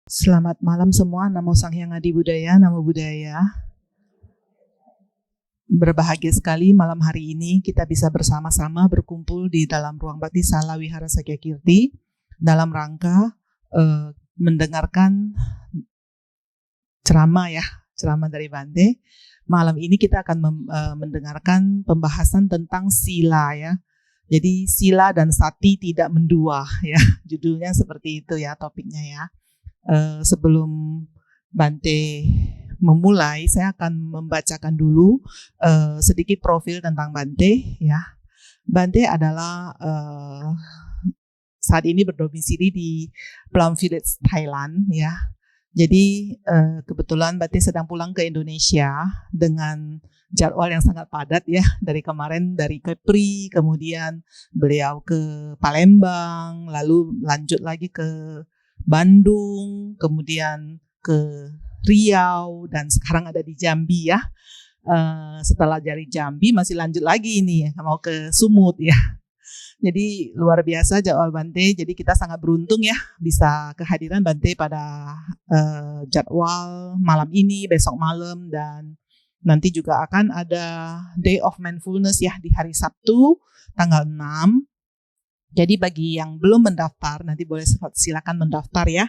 Selamat malam semua, Namo Sang Hyang Adi Budaya, Namo Buddhaya. Berbahagia sekali malam hari ini kita bisa bersama-sama berkumpul di dalam ruang bakti Sala Wihara Sakyakirti dalam rangka mendengarkan ceramah dari Bante. Malam ini kita akan mendengarkan pembahasan tentang sila ya. Jadi sila dan sati tidak mendua ya, judulnya seperti itu ya, topiknya ya. Sebelum Bante memulai, saya akan membacakan dulu sedikit profil tentang Bante ya. Bante adalah saat ini berdomisili di Plum Village, Thailand ya. Jadi kebetulan Bante sedang pulang ke Indonesia dengan jadwal yang sangat padat ya. Dari kemarin dari Kepri, kemudian beliau ke Palembang, lalu lanjut lagi ke Bandung, kemudian ke Riau, dan sekarang ada di Jambi ya. Setelah dari Jambi masih lanjut lagi ini ya, mau ke Sumut ya. Jadi luar biasa jadwal Bante. Jadi kita sangat beruntung ya bisa kehadiran Bante pada jadwal malam ini, besok malam, dan nanti juga akan ada Day of Mindfulness ya di hari Sabtu tanggal 6. Jadi bagi yang belum mendaftar, nanti boleh silakan mendaftar ya.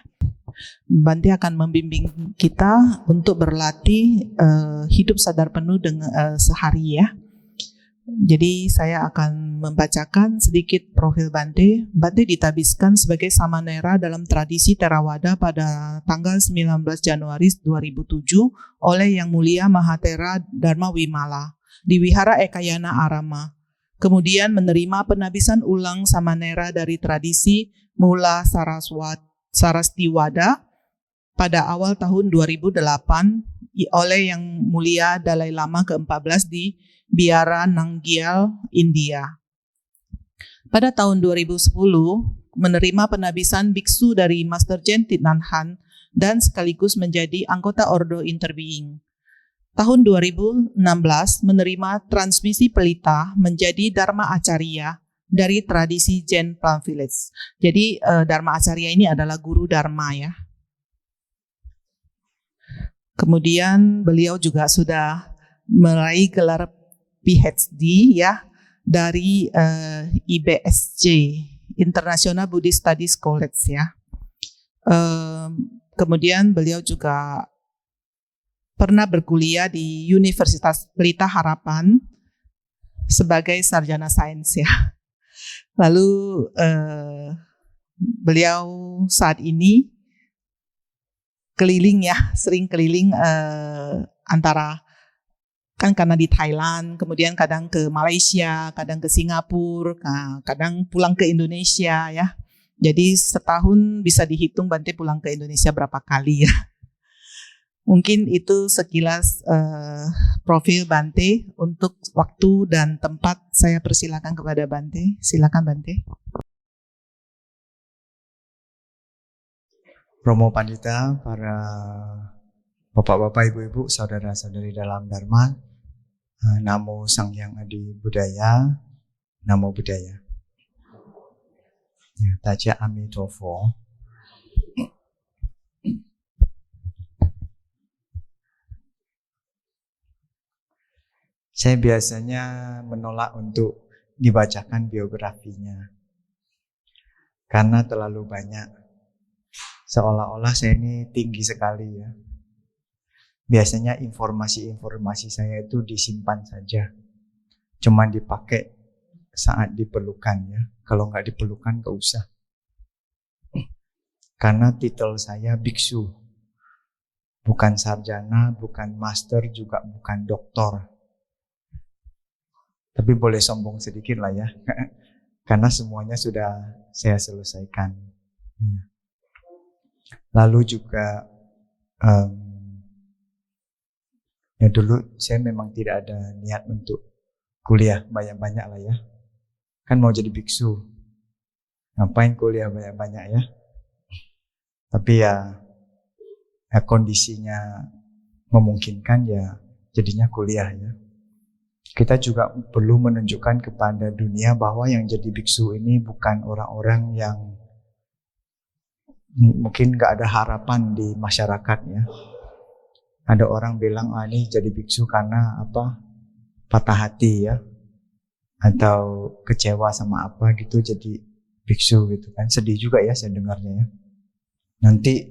Bante akan membimbing kita untuk berlatih hidup sadar penuh dengan sehari ya. Jadi saya akan membacakan sedikit profil Bante. Bante ditabiskan sebagai Samanera dalam tradisi Theravada pada tanggal 19 Januari 2007 oleh Yang Mulia Mahathera Dharma Wimala di Wihara Ekayana Arama. Kemudian menerima penabisan ulang Samanera dari tradisi Mula Sarastiwada pada awal tahun 2008 oleh Yang Mulia Dalai Lama ke-14 di Biara Nanggyal, India. Pada tahun 2010 menerima penabisan biksu dari Master Jen Thich Nhat Hanh dan sekaligus menjadi anggota Ordo Interbeing. Tahun 2016 menerima transmisi pelita menjadi Dharma Acharya dari tradisi Jen Plum Village. Jadi Dharma Acharya ini adalah guru Dharma ya. Kemudian beliau juga sudah meraih gelar PhD ya dari IBSC, International Buddhist Studies College ya. Kemudian beliau juga pernah berkuliah di Universitas Pelita Harapan sebagai sarjana sains ya. Lalu beliau saat ini keliling ya, sering keliling antara kan karena di Thailand, kemudian kadang ke Malaysia, kadang ke Singapura, kadang pulang ke Indonesia ya. Jadi setahun bisa dihitung Bante pulang ke Indonesia berapa kali ya. Mungkin itu sekilas profil Bante. Untuk waktu dan tempat saya persilakan kepada Bante. Silakan Bante. Romo Pandita, para bapak-bapak, ibu-ibu, saudara-saudari dalam Dharma, Namo Sang Hyang Adi Budaya, Namo Buddhaya. Ya, Taja Amitofo. Saya biasanya menolak untuk dibacakan biografinya karena terlalu banyak. Seolah-olah saya ini tinggi sekali ya. Biasanya informasi-informasi saya itu disimpan saja. Cuman dipakai saat diperlukan ya. Kalau nggak diperlukan nggak usah. Karena titel saya biksu. Bukan sarjana, bukan master, juga bukan doktor. Tapi boleh sombong sedikit lah ya. Karena semuanya sudah saya selesaikan. Lalu juga ya dulu saya memang tidak ada niat untuk kuliah banyak-banyak lah ya. Kan mau jadi biksu. Ngapain kuliah banyak-banyak ya. Tapi ya kondisinya memungkinkan ya jadinya kuliah ya. Kita juga perlu menunjukkan kepada dunia bahwa yang jadi biksu ini bukan orang-orang yang mungkin gak ada harapan di masyarakat ya. Ada orang bilang, ini jadi biksu karena apa? Patah hati ya. Atau kecewa sama apa gitu jadi biksu gitu kan. Sedih juga ya saya dengarnya ya. Nanti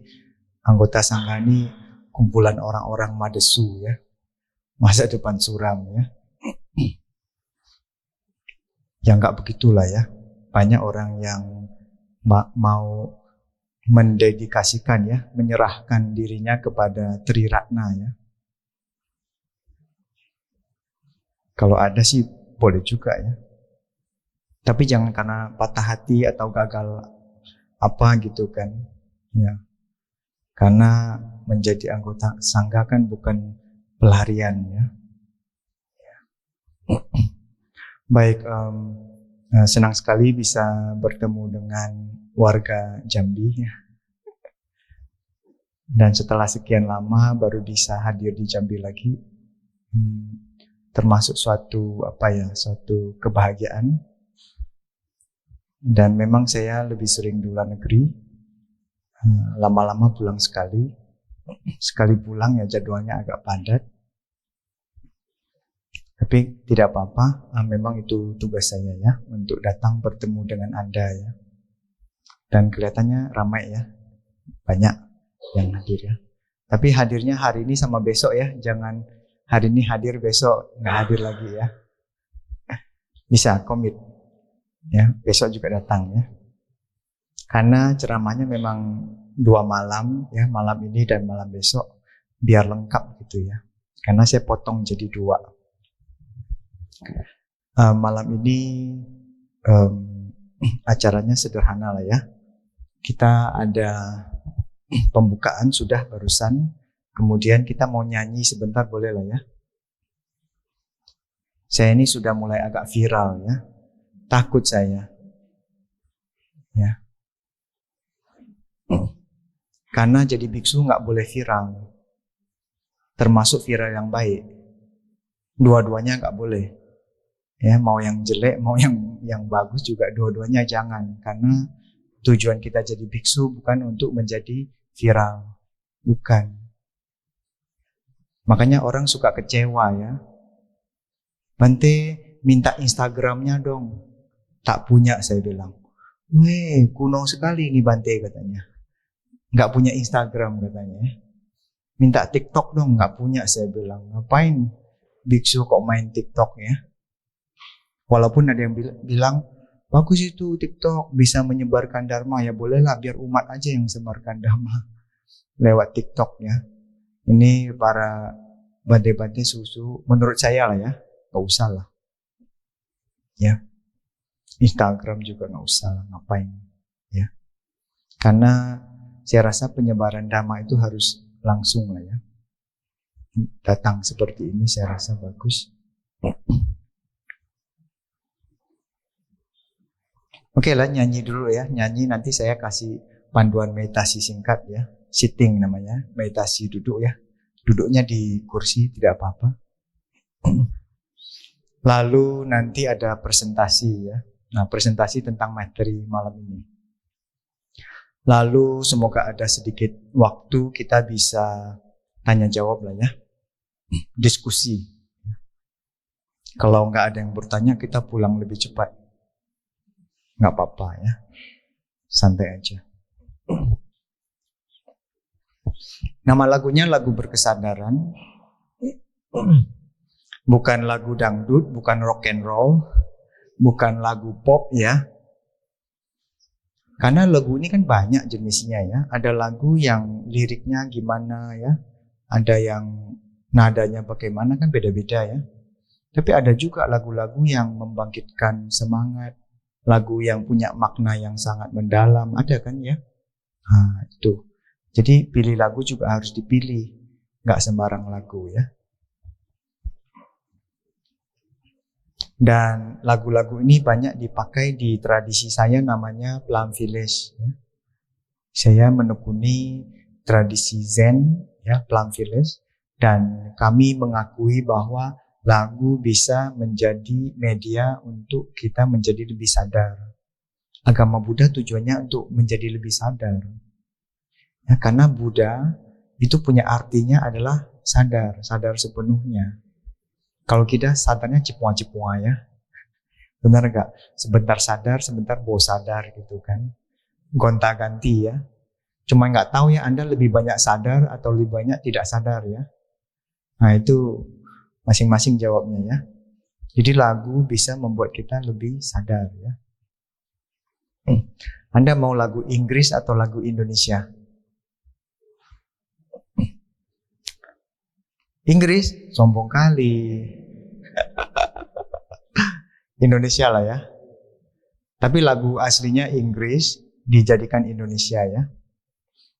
anggota sangga ini kumpulan orang-orang madesu ya. Masa depan suram ya. Ya nggak begitulah ya. Banyak orang yang mau mendedikasikan ya, menyerahkan dirinya kepada Triratna ya. Kalau ada sih boleh juga ya. Tapi jangan karena patah hati atau gagal apa gitu kan. Ya. Karena menjadi anggota sangga kan bukan pelarian ya. Baik, senang sekali bisa bertemu dengan warga Jambi ya. Dan setelah sekian lama baru bisa hadir di Jambi lagi. Termasuk suatu kebahagiaan. Dan memang saya lebih sering di luar negeri. Lama-lama pulang sekali. Sekali pulang ya jadwalnya agak padat. Tapi tidak apa-apa, memang itu tugas saya ya, untuk datang bertemu dengan Anda ya. Dan kelihatannya ramai ya, banyak yang hadir ya. Tapi hadirnya hari ini sama besok ya, jangan hari ini hadir besok nggak hadir lagi ya. Bisa komit ya, besok juga datang ya. Karena ceramahnya memang 2 malam ya, malam ini dan malam besok, biar lengkap gitu ya. Karena saya potong jadi 2. Malam ini acaranya sederhana lah ya. Kita ada pembukaan sudah barusan. Kemudian kita mau nyanyi sebentar boleh lah ya. Saya ini sudah mulai agak viral ya. Takut saya. Ya. Karena jadi biksu nggak boleh viral. Termasuk viral yang baik. Dua-duanya nggak boleh. Ya, mau yang jelek, mau yang bagus juga dua-duanya jangan. Karena tujuan kita jadi biksu bukan untuk menjadi viral. Bukan. Makanya orang suka kecewa ya. Bante minta Instagramnya dong. Tak punya saya bilang. Weh, kuno sekali nih Bante katanya. Nggak punya Instagram katanya. Minta TikTok dong, nggak punya saya bilang. Ngapain biksu kok main TikTok ya? Walaupun ada yang bilang, bagus itu TikTok, bisa menyebarkan dharma. Ya bolehlah, biar umat aja yang sebarkan dharma lewat TikTok ya. Ini para bante-bante susu, menurut saya lah ya, gak usah lah. Ya, Instagram juga gak usah lah, ngapain ya. Karena saya rasa penyebaran dharma itu harus langsung lah ya. Datang seperti ini saya rasa bagus. Oke lah, nyanyi dulu ya. Nyanyi nanti saya kasih panduan meditasi singkat ya. Sitting namanya, meditasi duduk ya. Duduknya di kursi tidak apa-apa. Lalu nanti ada presentasi ya. Nah, presentasi tentang materi malam ini. Lalu semoga ada sedikit waktu kita bisa tanya jawab lah ya. Diskusi. Kalau nggak ada yang bertanya, kita pulang lebih cepat. Nggak apa-apa ya. Santai aja. Nama lagunya lagu berkesadaran. Bukan lagu dangdut, bukan rock and roll, bukan lagu pop ya. Karena lagu ini kan banyak jenisnya ya. Ada lagu yang liriknya gimana ya. Ada yang nadanya bagaimana kan beda-beda ya. Tapi ada juga lagu-lagu yang membangkitkan semangat. Lagu yang punya makna yang sangat mendalam. Ada kan ya. Nah itu. Jadi pilih lagu juga harus dipilih. Nggak sembarang lagu ya. Dan lagu-lagu ini banyak dipakai di tradisi saya namanya Plum Village. Ya. Saya menekuni tradisi Zen, ya Plum Village. Dan kami mengakui bahwa lagu bisa menjadi media untuk kita menjadi lebih sadar. Agama Buddha tujuannya untuk menjadi lebih sadar. Ya, karena Buddha itu punya artinya adalah sadar, sadar sepenuhnya. Kalau kita sadarnya cipua-cipua ya. Benar nggak? Sebentar sadar, sebentar bawa sadar gitu kan. Gonta-ganti ya. Cuma nggak tahu ya Anda lebih banyak sadar atau lebih banyak tidak sadar ya. Nah itu masing-masing jawabnya ya. Jadi lagu bisa membuat kita lebih sadar ya. Anda mau lagu Inggris atau lagu Indonesia? Inggris? Sombong kali. Indonesia lah ya. Tapi lagu aslinya Inggris dijadikan Indonesia ya.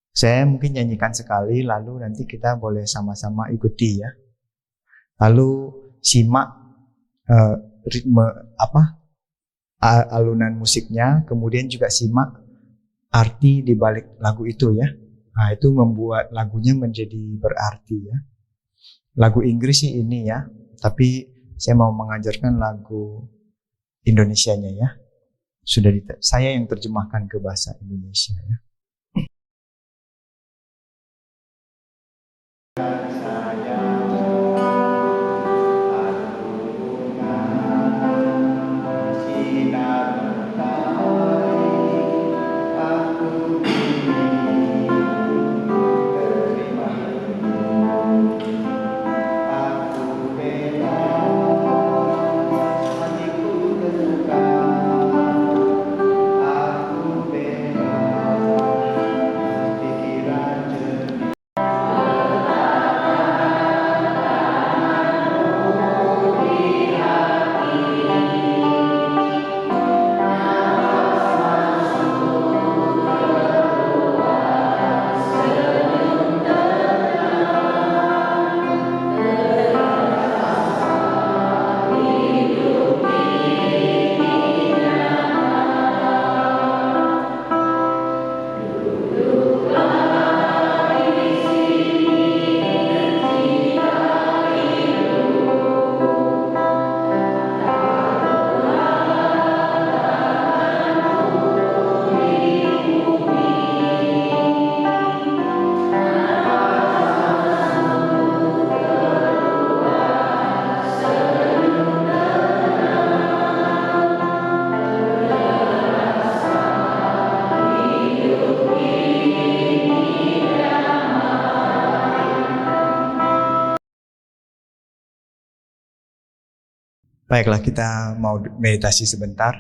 Saya mungkin nyanyikan sekali, lalu nanti kita boleh sama-sama ikuti ya. Lalu simak ritme alunan musiknya, kemudian juga simak arti di balik lagu itu ya. Nah, itu membuat lagunya menjadi berarti ya. Lagu Inggris sih ini ya, tapi saya mau mengajarkan lagu Indonesianya ya. Saya yang terjemahkan ke bahasa Indonesia ya. Baiklah, kita mau meditasi sebentar.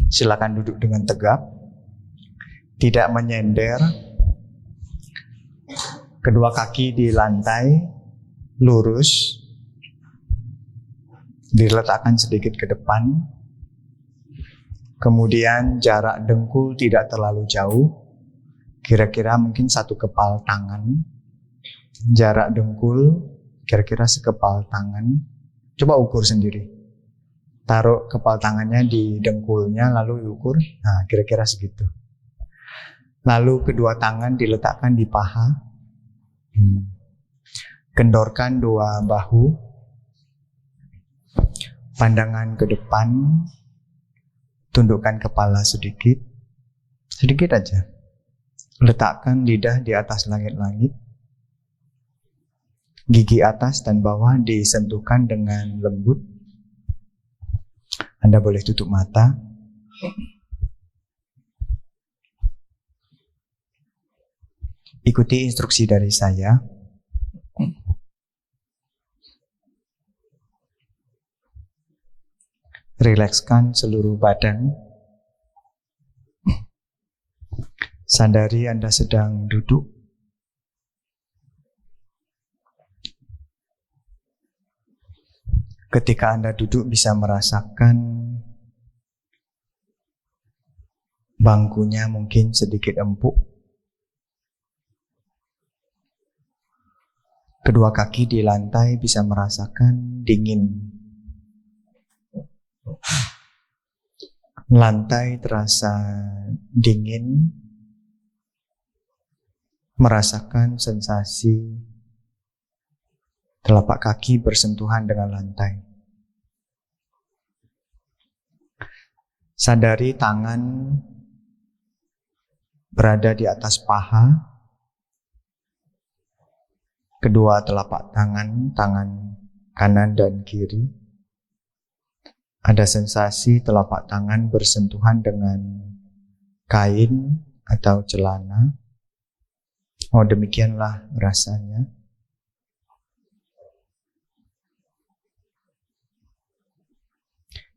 Silakan duduk dengan tegap, tidak menyender, kedua kaki di lantai, lurus, diletakkan sedikit ke depan, kemudian jarak dengkul tidak terlalu jauh, kira-kira mungkin satu kepal tangan, jarak dengkul kira-kira sekepal tangan, coba ukur sendiri. Taruh kepal tangannya di dengkulnya, lalu diukur, nah kira-kira segitu. Lalu kedua tangan diletakkan di paha, kendorkan dua bahu, pandangan ke depan, tundukkan kepala sedikit, sedikit aja. Letakkan lidah di atas langit-langit, gigi atas dan bawah disentuhkan dengan lembut. Anda boleh tutup mata. Ikuti instruksi dari saya. Rilekskan seluruh badan. Sadari Anda sedang duduk. Ketika Anda duduk bisa merasakan bangkunya mungkin sedikit empuk. Kedua kaki di lantai bisa merasakan dingin. Lantai terasa dingin, merasakan sensasi Telapak kaki bersentuhan dengan lantai. Sadari tangan berada di atas paha. Kedua telapak tangan kanan dan kiri. Ada sensasi telapak tangan bersentuhan dengan kain atau celana. Oh, demikianlah rasanya.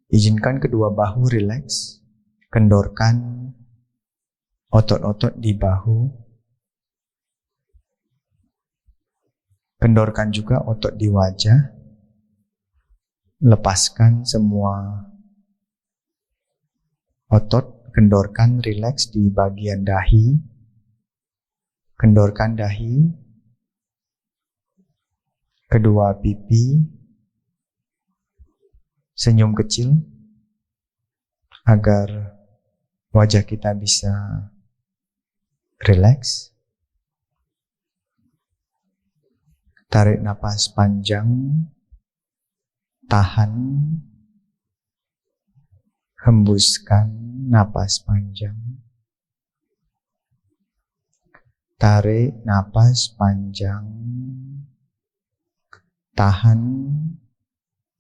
Izinkan kedua bahu rileks, kendorkan otot-otot di bahu, kendorkan juga otot di wajah, lepaskan semua otot, kendorkan rileks di bagian dahi, kendorkan dahi, kedua pipi, senyum kecil agar wajah kita bisa rileks. Tarik napas panjang, tahan, hembuskan napas panjang. Tarik napas panjang, tahan.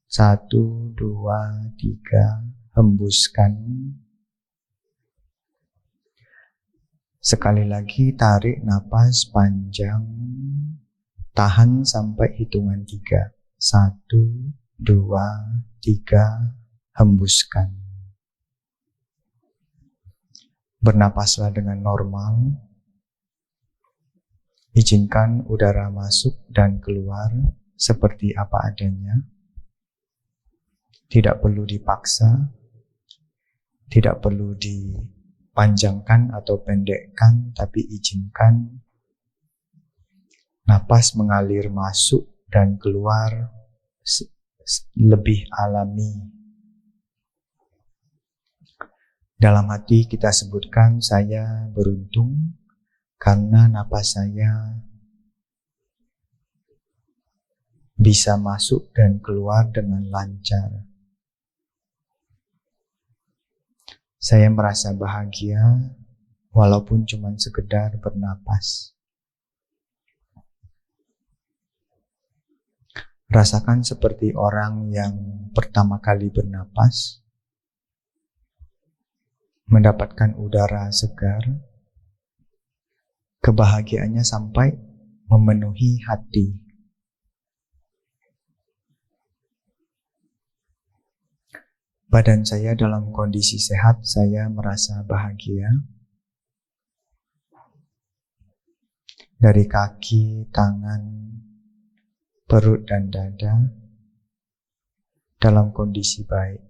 1, 2, 3, hembuskan. Sekali lagi tarik napas panjang, tahan sampai hitungan 3. 1, 2, 3, hembuskan. Bernapaslah dengan normal. Izinkan udara masuk dan keluar seperti apa adanya. Tidak perlu dipaksa, tidak perlu dipanjangkan atau pendekkan, tapi izinkan napas mengalir masuk dan keluar lebih alami. Dalam hati kita sebutkan, saya beruntung karena napas saya bisa masuk dan keluar dengan lancar. Saya merasa bahagia walaupun cuma sekedar bernapas. Rasakan seperti orang yang pertama kali bernapas, mendapatkan udara segar, kebahagiaannya sampai memenuhi hati. Badan saya dalam kondisi sehat, saya merasa bahagia. Dari kaki, tangan, perut dan dada dalam kondisi baik.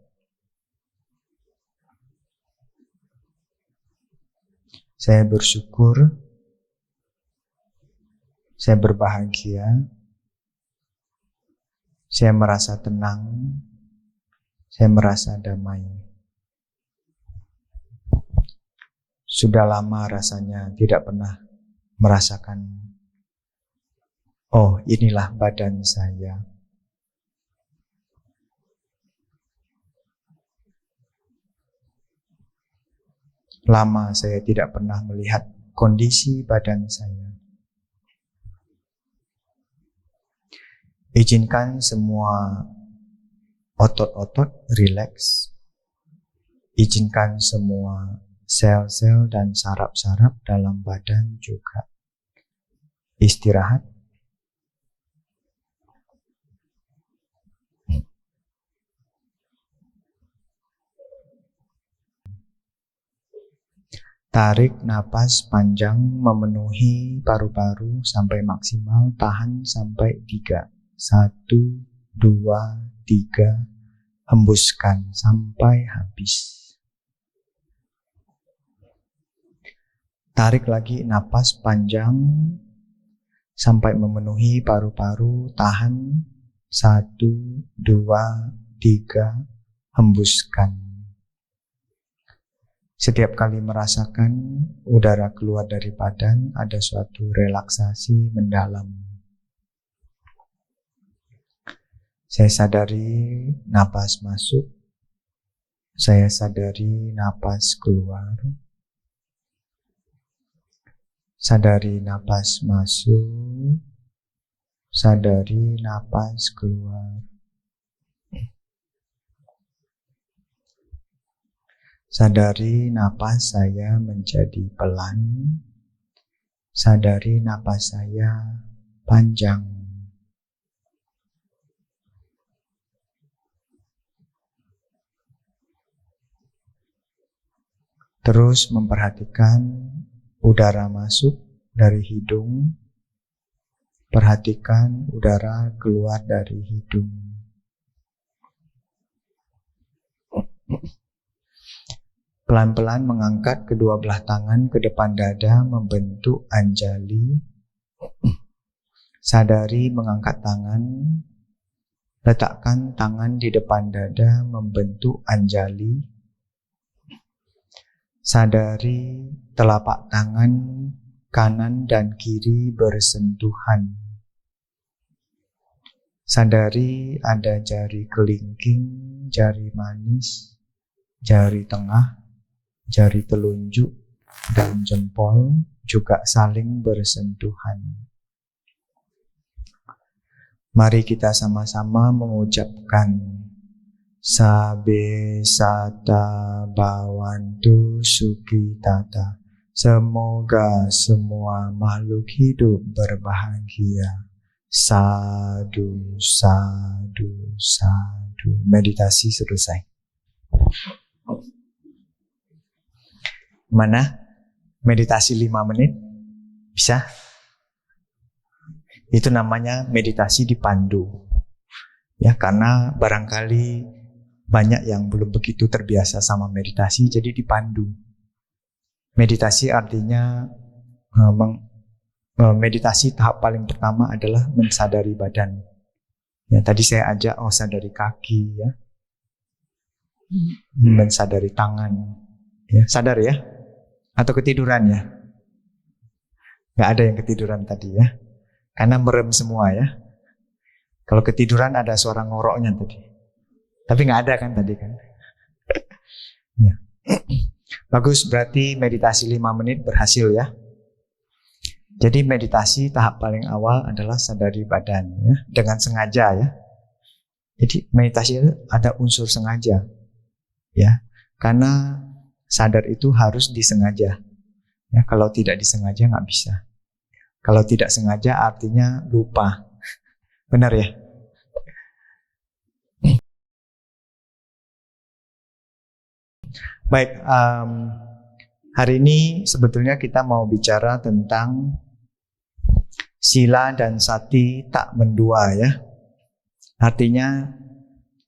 Saya bersyukur, saya berbahagia, saya merasa tenang, saya merasa damai. Sudah lama rasanya tidak pernah merasakan, oh inilah badan saya. Lama saya tidak pernah melihat kondisi badan saya. Izinkan semua otot-otot rileks. Izinkan semua sel-sel dan saraf-saraf dalam badan juga istirahat. Tarik napas panjang memenuhi paru-paru sampai maksimal, tahan sampai 3. 1, 2, 3, hembuskan sampai habis. Tarik lagi napas panjang sampai memenuhi paru-paru, tahan. 1, 2, 3, hembuskan. Setiap kali merasakan udara keluar dari badan, ada suatu relaksasi mendalam. Saya sadari napas masuk, saya sadari napas keluar. Sadari napas masuk, sadari napas keluar. Sadari napas saya menjadi pelan, sadari napas saya panjang. Terus memperhatikan udara masuk dari hidung, perhatikan udara keluar dari hidung. Pelan-pelan mengangkat kedua belah tangan ke depan dada membentuk anjali. Sadari mengangkat tangan, letakkan tangan di depan dada membentuk anjali. Sadari telapak tangan kanan dan kiri bersentuhan. Sadari ada jari kelingking, jari manis, jari tengah, jari telunjuk, dan jempol juga saling bersentuhan. Mari kita sama-sama mengucapkan Sabe Sata Bhavantu Sukhitata. Semoga semua makhluk hidup berbahagia. Sadu, sadu, sadu. Meditasi selesai. Mana? Meditasi 5 menit? Bisa? Itu namanya meditasi dipandu. Ya, karena barangkali banyak yang belum begitu terbiasa sama meditasi, jadi dipandu. Meditasi artinya meditasi tahap paling pertama adalah mensadari badan. Ya, tadi saya ajak sadari kaki, ya, mensadari tangan. Ya, sadar ya? Atau ketiduran ya? Nggak ada yang ketiduran tadi ya, karena merem semua ya. Kalau ketiduran ada suara ngoroknya tadi. Tapi nggak ada kan tadi kan? Ya. Bagus, berarti meditasi 5 menit berhasil ya. Jadi meditasi tahap paling awal adalah sadari badan ya, dengan sengaja ya. Jadi meditasi itu ada unsur sengaja ya. Karena sadar itu harus disengaja. Ya, kalau tidak disengaja nggak bisa. Kalau tidak sengaja artinya lupa. Benar ya? Baik, hari ini sebetulnya kita mau bicara tentang sila dan sati tak mendua ya. Artinya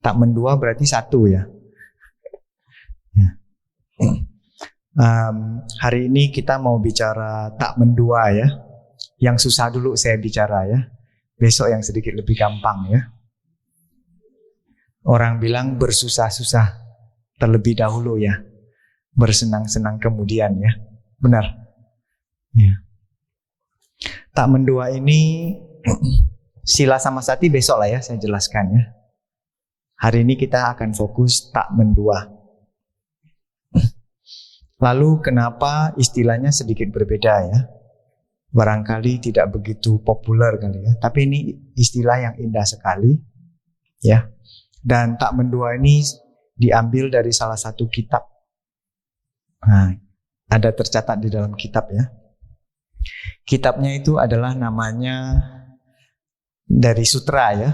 tak mendua berarti satu ya. Hari ini kita mau bicara tak mendua ya. Yang susah dulu saya bicara ya. Besok yang sedikit lebih gampang ya. Orang bilang bersusah-susah terlebih dahulu ya, bersenang-senang kemudian ya. Benar ya. Tak mendua ini sila sama sati besok lah ya saya jelaskan ya. Hari ini kita akan fokus tak mendua. Lalu kenapa istilahnya sedikit berbeda ya? Barangkali tidak begitu populer kali ya, tapi ini istilah yang indah sekali ya. Dan tak mendua ini diambil dari salah satu kitab. Nah, ada tercatat di dalam kitab ya. Kitabnya itu adalah namanya dari sutra ya.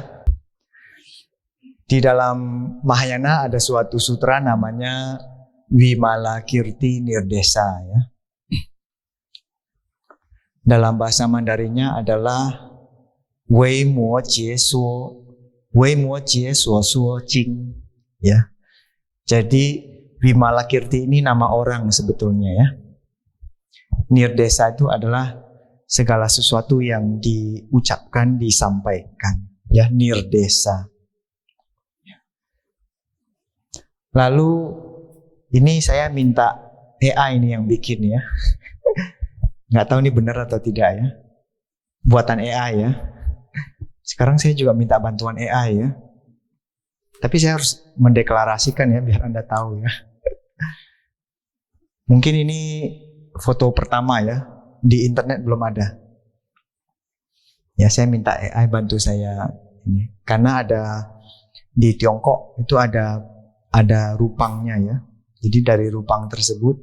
Di dalam Mahayana ada suatu sutra namanya Vimalakirti Nirdesa ya. Dalam bahasa Mandarinnya adalah Wei Mo Jie Suo Suo Jing ya. Jadi Vimalakirti ini nama orang sebetulnya ya. Nirdesa itu adalah segala sesuatu yang diucapkan, disampaikan ya, nirdesa. Lalu ini saya minta AI ini yang bikin ya. Nggak tahu ini benar atau tidak ya. Buatan AI ya. Sekarang saya juga minta bantuan AI ya. Tapi saya harus mendeklarasikan ya biar Anda tahu ya. Mungkin ini foto pertama ya, di internet belum ada. Ya, saya minta AI bantu saya ini. Karena ada di Tiongkok itu ada rupangnya ya. Jadi dari rupang tersebut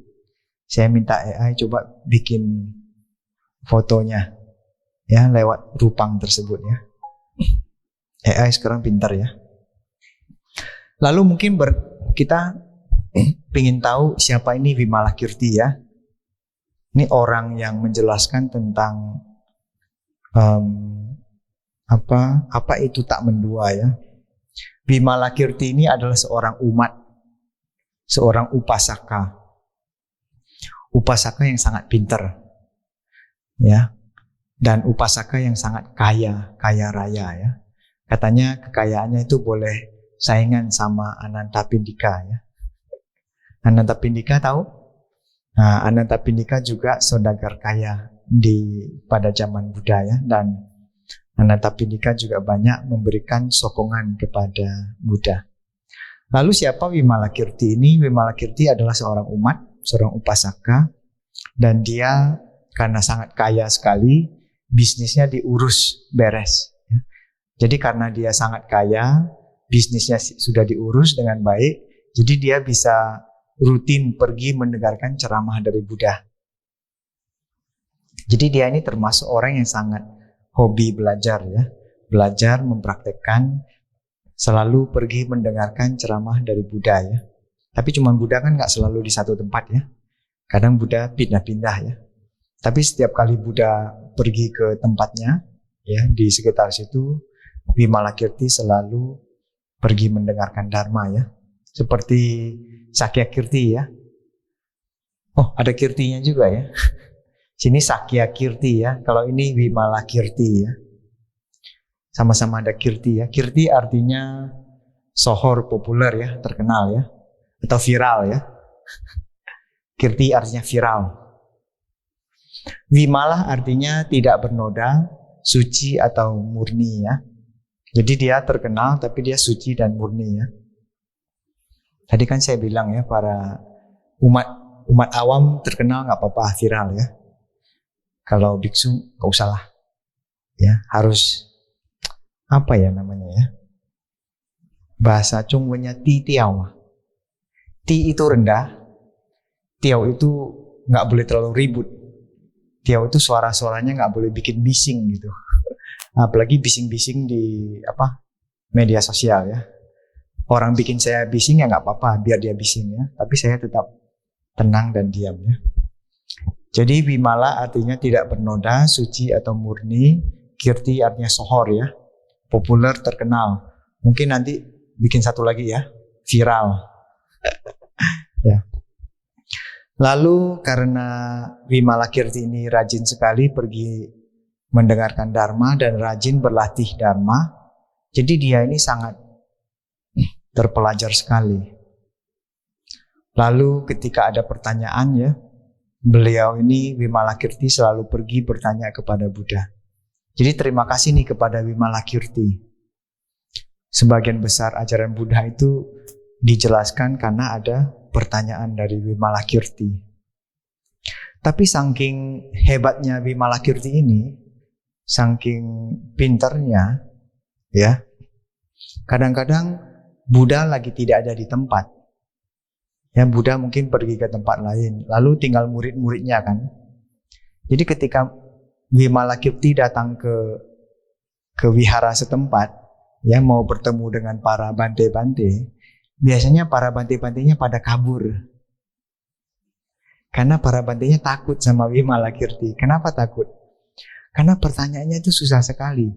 saya minta AI coba bikin fotonya ya lewat rupang tersebut ya. AI sekarang pintar ya. Lalu mungkin kita ingin tahu siapa ini Vimalakirti ya. Ini orang yang menjelaskan tentang apa itu tak mendua ya. Vimalakirti ini adalah seorang umat, seorang upasaka. Upasaka yang sangat pintar. Ya. Dan upasaka yang sangat kaya raya ya. Katanya kekayaannya itu boleh saingan sama Anantapindika ya. Anantapindika tahu? Nah, Anantapindika juga saudagar kaya pada zaman Buddha ya, dan Anantapindika juga banyak memberikan sokongan kepada Buddha. Lalu siapa Vimalakirti ini? Vimalakirti adalah seorang umat, seorang upasaka, dan dia karena sangat kaya sekali, bisnisnya diurus beres. Ya. Jadi karena dia sangat kaya, bisnisnya sudah diurus dengan baik, jadi dia bisa rutin pergi mendengarkan ceramah dari Buddha. Jadi dia ini termasuk orang yang sangat hobi belajar ya, belajar mempraktekkan, selalu pergi mendengarkan ceramah dari Buddha ya. Tapi cuma Buddha kan nggak selalu di satu tempat ya, kadang Buddha pindah-pindah ya. Tapi setiap kali Buddha pergi ke tempatnya ya di sekitar situ, Vimalakirti selalu pergi mendengarkan Dharma ya. Seperti Sakyakirti ya. Oh, ada kirtinya juga ya. Sini Sakyakirti ya. Kalau ini Vimalakirti ya. Sama-sama ada kirti ya. Kirti artinya sohor, populer ya, terkenal ya. Atau viral ya. Kirti artinya viral. Vimala artinya tidak bernoda, suci atau murni ya. Jadi dia terkenal tapi dia suci dan murni ya. Tadi kan saya bilang ya, para umat awam terkenal nggak apa-apa viral ya. Kalau biksu nggak usah lah, ya harus apa ya namanya ya? Bahasa Chongwennya ti tiao. Ti itu rendah, tiao itu nggak boleh terlalu ribut. Tiao itu suara-suaranya nggak boleh bikin bising gitu. Apalagi bising-bising di media sosial ya. Orang bikin saya bising ya nggak apa-apa, biar dia bising ya. Tapi saya tetap tenang dan diam ya. Jadi Vimala artinya tidak bernoda, suci atau murni. Kirti artinya sohor ya, populer, terkenal. Mungkin nanti bikin satu lagi ya, viral. Ya. Lalu karena Vimalakirti ini rajin sekali pergi mendengarkan Dharma dan rajin berlatih Dharma, jadi dia ini sangat terpelajar sekali. Lalu ketika ada pertanyaan ya, beliau ini Vimalakirti selalu pergi bertanya kepada Buddha. Jadi terima kasih nih kepada Vimalakirti. Sebagian besar ajaran Buddha itu dijelaskan karena ada pertanyaan dari Vimalakirti. Tapi saking hebatnya Vimalakirti ini, saking pinternya ya, kadang-kadang Buddha lagi tidak ada di tempat. Ya, Buddha mungkin pergi ke tempat lain. Lalu tinggal murid-muridnya kan. Jadi ketika Vimalakirti datang ke wihara setempat, ya mau bertemu dengan para bante-bante, biasanya para bante-bantenya pada kabur. Karena para bantenya takut sama Vimalakirti. Kenapa takut? Karena pertanyaannya itu susah sekali.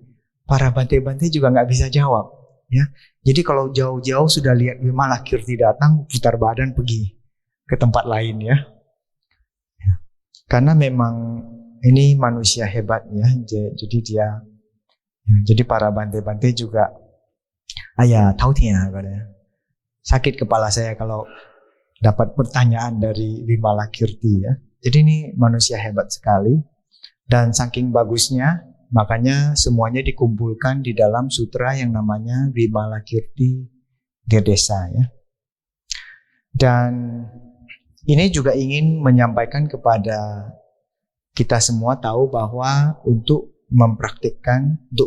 Para bante-bante juga nggak bisa jawab. Ya, jadi kalau jauh-jauh sudah lihat Vimalakirti datang, putar badan pergi ke tempat lain ya. Karena memang ini manusia hebat ya. Jadi jadi para bante-bante juga tahu tiap katanya. Sakit kepala saya kalau dapat pertanyaan dari Vimalakirti ya. Jadi ini manusia hebat sekali dan saking bagusnya, makanya semuanya dikumpulkan di dalam sutra yang namanya Vimalakirti Desa ya. Dan ini juga ingin menyampaikan kepada kita semua tahu bahwa untuk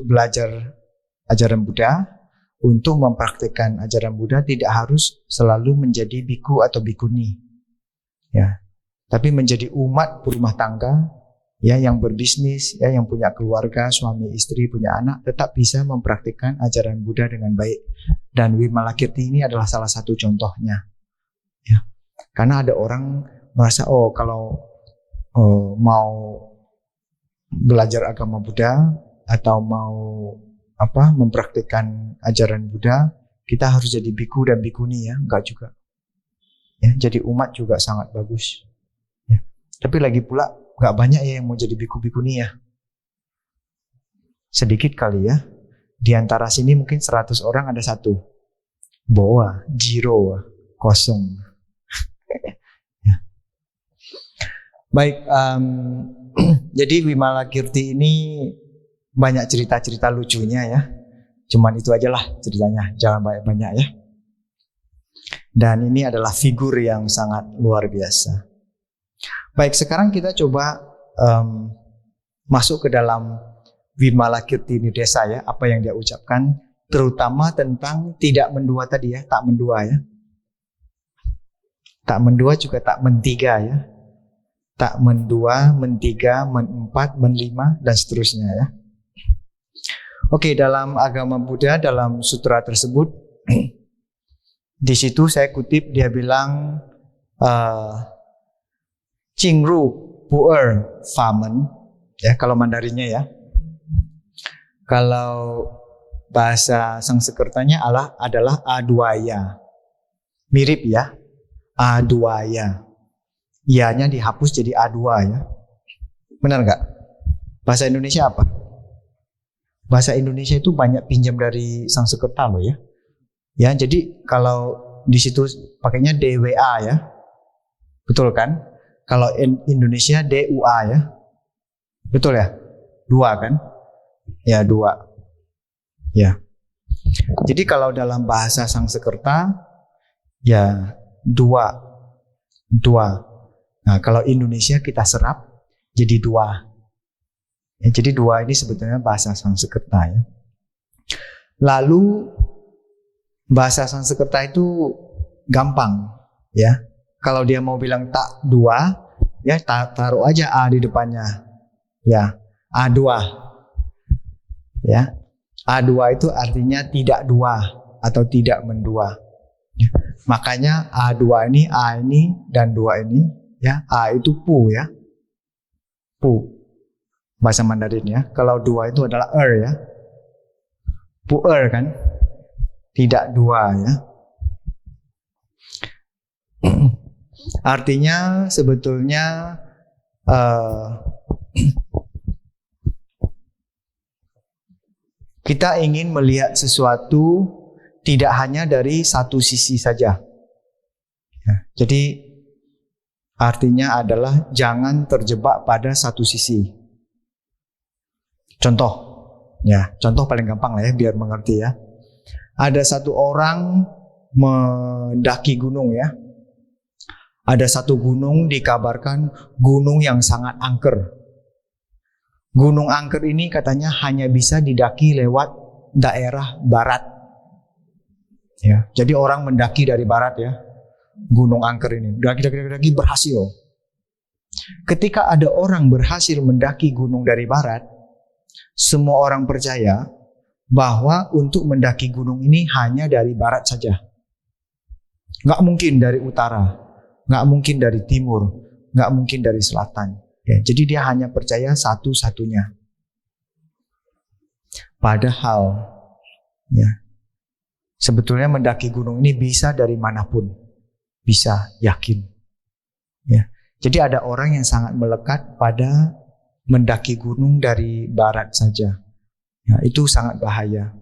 belajar ajaran Buddha, untuk mempraktikkan ajaran Buddha tidak harus selalu menjadi biku atau bikuni. Ya. Tapi menjadi umat berumah tangga ya, yang berbisnis ya, yang punya keluarga, suami istri, punya anak, tetap bisa mempraktikkan ajaran Buddha dengan baik. Dan Wimalakirti ini adalah salah satu contohnya. Ya. Karena ada orang merasa kalau mau belajar agama Buddha atau mau mempraktikkan ajaran Buddha, kita harus jadi biku dan bikuni ya, enggak juga. Ya, jadi umat juga sangat bagus. Ya. Tapi lagi pula enggak banyak ya yang mau jadi biku bikuni ya. Sedikit kali ya. Di antara sini mungkin 100 orang ada 1. Boa, zero, kosong. Ya. Baik, jadi Wimalakirti ini banyak cerita-cerita lucunya ya. Cuman itu aja lah ceritanya, jangan banyak-banyak ya. Dan ini adalah figur yang sangat luar biasa. Baik, sekarang kita coba masuk ke dalam Wimalakirti Desa ya, apa yang dia ucapkan, terutama tentang tidak mendua tadi ya, tak mendua ya. Tak mendua juga tak mentiga ya. Tak mendua, mentiga, menempat, menlima, dan seterusnya ya. Oke, dalam agama Buddha, dalam sutra tersebut, di situ saya kutip, dia bilang, Qingru Pu'er Famen, ya kalau Mandarinnya ya. Kalau bahasa Sanskertanya adalah Adwaya. Mirip ya, Adwaya. Ianya dihapus jadi A2 ya. Benar nggak? Bahasa Indonesia apa? Bahasa Indonesia itu banyak pinjam dari Sanskerta loh ya. Ya, jadi kalau di situ pakainya DWA ya. Betul kan? Kalau Indonesia DUA ya. Betul ya? 2 kan? Ya, 2. Ya. Jadi kalau dalam bahasa Sanskerta ya 2. Nah, kalau Indonesia kita serap jadi 2. Ya, jadi 2 ini sebetulnya bahasa Sanskerta ya. Lalu bahasa Sanskerta itu gampang ya. Kalau dia mau bilang tak 2 ya, taruh aja A di depannya. Ya, A2. Ya. A2 itu artinya tidak 2 atau tidak mendua. Ya. Makanya A2 ini, A ini dan 2 ini ya, A itu pu ya. Pu. Bahasa Mandarin ya. Kalau 2 itu adalah ya. Pu'er kan? Tidak 2 ya. Artinya sebetulnya kita ingin melihat sesuatu tidak hanya dari satu sisi saja. Ya, jadi artinya adalah jangan terjebak pada satu sisi. Contoh, ya, contoh paling gampang lah ya, biar mengerti ya. Ada satu orang mendaki gunung ya. Ada satu gunung dikabarkan gunung yang sangat angker. Gunung angker ini katanya hanya bisa didaki lewat daerah barat. Ya, jadi orang mendaki dari barat ya. Gunung angker ini, daki berhasil. Ketika ada orang berhasil mendaki gunung dari barat, semua orang percaya bahwa untuk mendaki gunung ini hanya dari barat saja. Nggak mungkin dari utara, nggak mungkin dari timur, nggak mungkin dari selatan. Ya, jadi dia hanya percaya satu-satunya. Padahal, ya, sebetulnya mendaki gunung ini bisa dari manapun, bisa, yakin. Ya, jadi ada orang yang sangat melekat pada mendaki gunung dari barat saja. Ya, itu sangat bahaya.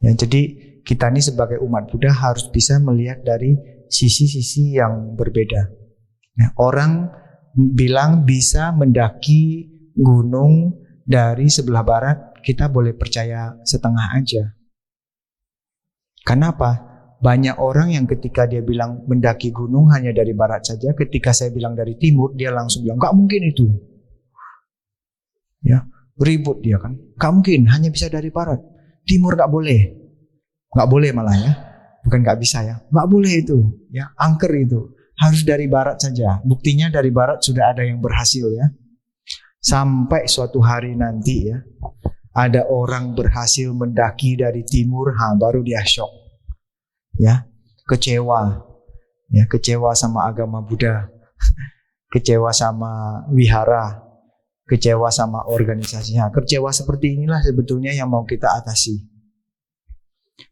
Ya, jadi kita ini sebagai umat Buddha harus bisa melihat dari sisi-sisi yang berbeda. Ya, orang bilang bisa mendaki gunung dari sebelah barat, kita boleh percaya setengah aja. Kenapa? Banyak orang yang ketika dia bilang mendaki gunung hanya dari barat saja, ketika saya bilang dari timur, dia langsung bilang, gak mungkin itu. Ya, ribut dia kan. Gak mungkin, hanya bisa dari barat. Timur gak boleh. Gak boleh malah ya. Bukan gak bisa ya. Gak boleh itu. Ya, angker itu. Harus dari barat saja. Buktinya dari barat sudah ada yang berhasil ya. Sampai suatu hari nanti ya, ada orang berhasil mendaki dari timur, baru dia shock. Ya, kecewa. Ya, kecewa sama agama Buddha. Kecewa sama wihara. Kecewa sama organisasinya. Kecewa seperti inilah sebetulnya yang mau kita atasi.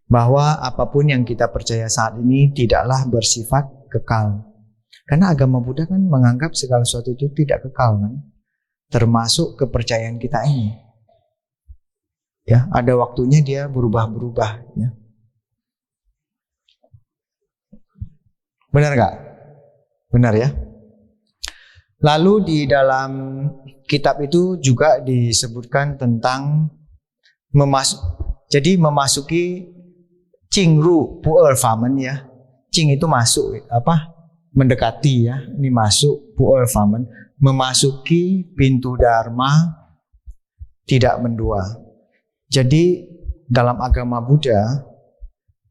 Bahwa apapun yang kita percaya saat ini tidaklah bersifat kekal. Karena agama Buddha kan menganggap segala sesuatu itu tidak kekal kan. Termasuk kepercayaan kita ini. Ya, ada waktunya dia berubah-berubah ya. Benar gak? Benar ya. Lalu di dalam kitab itu juga disebutkan tentang memasuki Qingru Pu'er Famen ya. Qing itu masuk mendekati ya. Ini masuk Pu'er Famen, memasuki pintu Dharma tidak mendua. Jadi dalam agama Buddha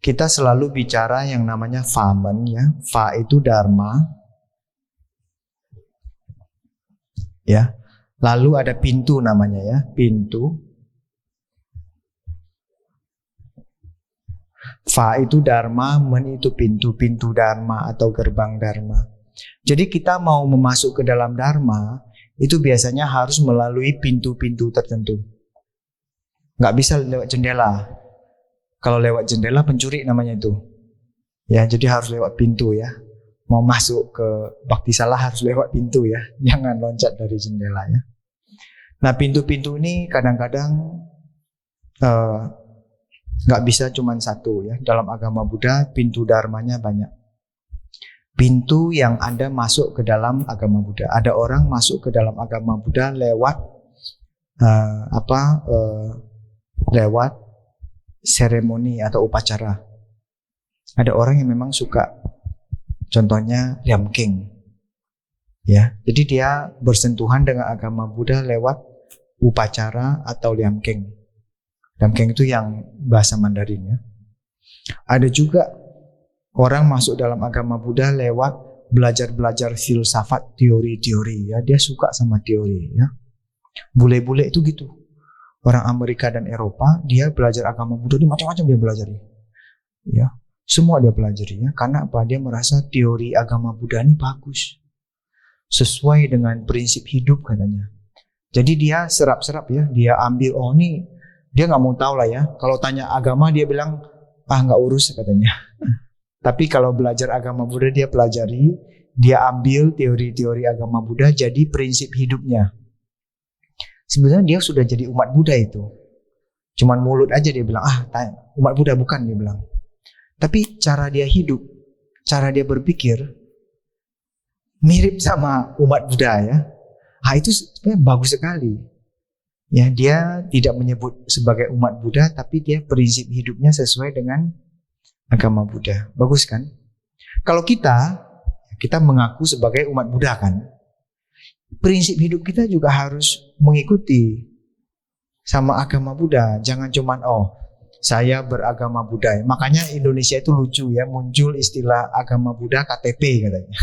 kita selalu bicara yang namanya Famen ya. Fa itu Dharma. Ya. Lalu ada pintu namanya ya, pintu. Fa itu Dharma, men itu pintu, pintu Dharma atau gerbang Dharma. Jadi kita mau masuk ke dalam Dharma, itu biasanya harus melalui pintu-pintu tertentu. Nggak bisa lewat jendela. Kalau lewat jendela pencuri namanya itu. Ya, jadi harus lewat pintu ya. Mau masuk ke Bhakti Salah harus lewat pintu ya. Jangan loncat dari jendela ya. Nah, pintu-pintu ini kadang-kadang nggak bisa cuma satu ya. Dalam agama Buddha pintu dharmanya banyak. Pintu yang Anda masuk ke dalam agama Buddha. Ada orang masuk ke dalam agama Buddha lewat lewat seremoni atau upacara. Ada orang yang memang suka, contohnya Liam King. Ya, jadi dia bersentuhan dengan agama Buddha lewat upacara atau Liam King. Liam King itu yang bahasa Mandarin ya. Ada juga orang masuk dalam agama Buddha lewat belajar-belajar filsafat, teori-teori ya. Dia suka sama teori ya. Bule-bule itu gitu. Orang Amerika dan Eropa, dia belajar agama Buddha, dia macam-macam dia pelajari. Ya, semua dia pelajari ya. Karena apa? Dia merasa teori agama Buddha ini bagus. Sesuai dengan prinsip hidup katanya. Jadi dia serap-serap ya, dia ambil, oh ini, dia nggak mau tahu lah ya. Kalau tanya agama dia bilang, nggak urus katanya. Tapi kalau belajar agama Buddha dia pelajari, dia ambil teori-teori agama Buddha jadi prinsip hidupnya. Sebenarnya dia sudah jadi umat Buddha itu. Cuman mulut aja dia bilang, umat Buddha bukan dia bilang. Tapi cara dia hidup, cara dia berpikir, mirip sama umat Buddha ya. Itu sebenarnya bagus sekali. Ya, dia tidak menyebut sebagai umat Buddha, tapi dia prinsip hidupnya sesuai dengan agama Buddha. Bagus kan? Kalau kita mengaku sebagai umat Buddha kan, prinsip hidup kita juga harus mengikuti sama agama Buddha. Jangan cuman saya beragama Buddha. Makanya Indonesia itu lucu ya, muncul istilah agama Buddha KTP katanya.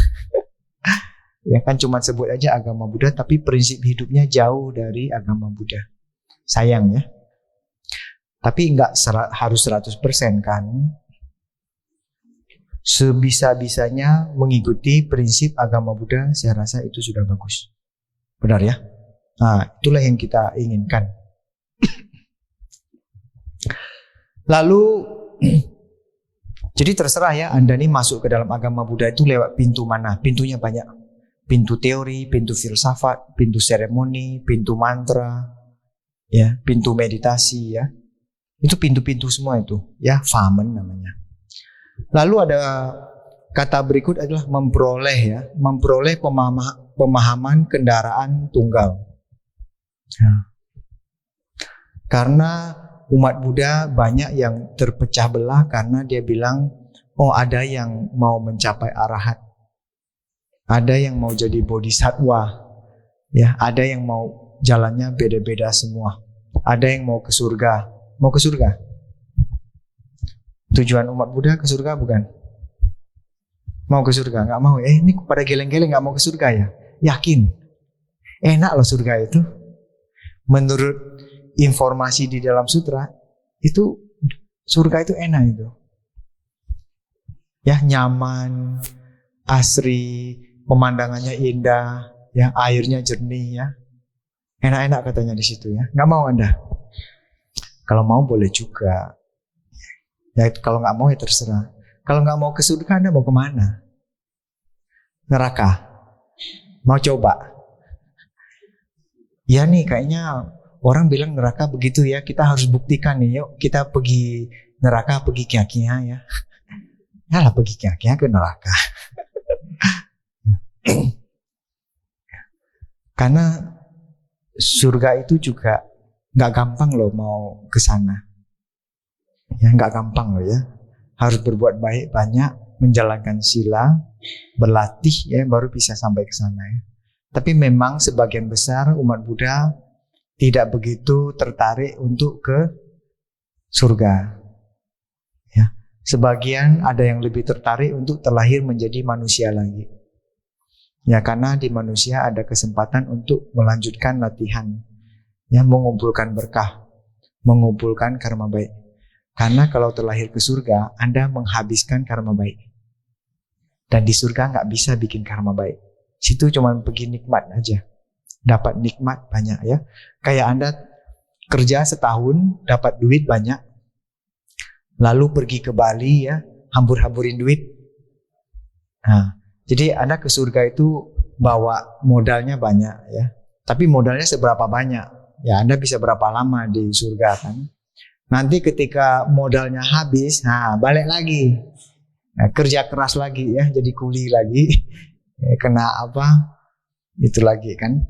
Ya kan cuma sebut aja agama Buddha tapi prinsip hidupnya jauh dari agama Buddha. Sayang ya. Tapi enggak harus 100% kan. Sebisa-bisanya mengikuti prinsip agama Buddha, saya rasa itu sudah bagus. Benar ya? Itulah yang kita inginkan. Lalu, jadi terserah ya, Anda nih masuk ke dalam agama Buddha itu lewat pintu mana? Pintunya banyak. Pintu teori, pintu filsafat, pintu seremoni, pintu mantra, ya, pintu meditasi ya. Itu pintu-pintu semua itu, ya, Famen namanya. Lalu ada kata berikut adalah memperoleh pemahaman kendaraan tunggal. Ya. Karena umat Buddha banyak yang terpecah belah karena dia bilang, oh ada yang mau mencapai arahat, ada yang mau jadi bodhisattva, ya, ada yang mau jalannya beda-beda semua, ada yang mau ke surga. Mau ke surga? Tujuan umat Buddha ke surga bukan? Mau ke surga? Nggak mau. Ini pada geleng-geleng nggak mau ke surga ya? Yakin? Enak loh surga itu. Menurut informasi di dalam sutra, itu surga itu enak itu. Ya, nyaman, asri, pemandangannya indah, ya, airnya jernih ya. Enak-enak katanya di situ ya. Nggak mau Anda? Kalau mau boleh juga. Ya, kalau nggak mau ya terserah. Kalau nggak mau ke surga, Anda mau kemana? Neraka? Mau coba? Ya nih, kayaknya orang bilang neraka begitu ya. Kita harus buktikan nih. Yuk kita pergi neraka, pergi kia-kia ya. Ya lah, pergi kia-kia ke neraka. Karena surga itu juga nggak gampang loh mau ke sana. Ya, nggak gampang loh ya. Harus berbuat baik banyak, menjalankan sila, berlatih ya, baru bisa sampai ke sana ya. Tapi memang sebagian besar umat Buddha tidak begitu tertarik untuk ke surga. Ya, sebagian ada yang lebih tertarik untuk terlahir menjadi manusia lagi. Ya, karena di manusia ada kesempatan untuk melanjutkan latihan, ya, mengumpulkan berkah, mengumpulkan karma baik. Karena kalau terlahir ke surga, Anda menghabiskan karma baik. Dan di surga nggak bisa bikin karma baik. Situ cuma pergi nikmat aja. Dapat nikmat banyak ya. Kayak Anda kerja setahun, dapat duit banyak. Lalu pergi ke Bali ya, hambur-hamburin duit. Nah, jadi Anda ke surga itu bawa modalnya banyak ya. Tapi modalnya seberapa banyak? Ya, Anda bisa berapa lama di surga kan? Nanti ketika modalnya habis, nah balik lagi, nah, kerja keras lagi ya, jadi kuli lagi, ya, kena apa itu lagi kan.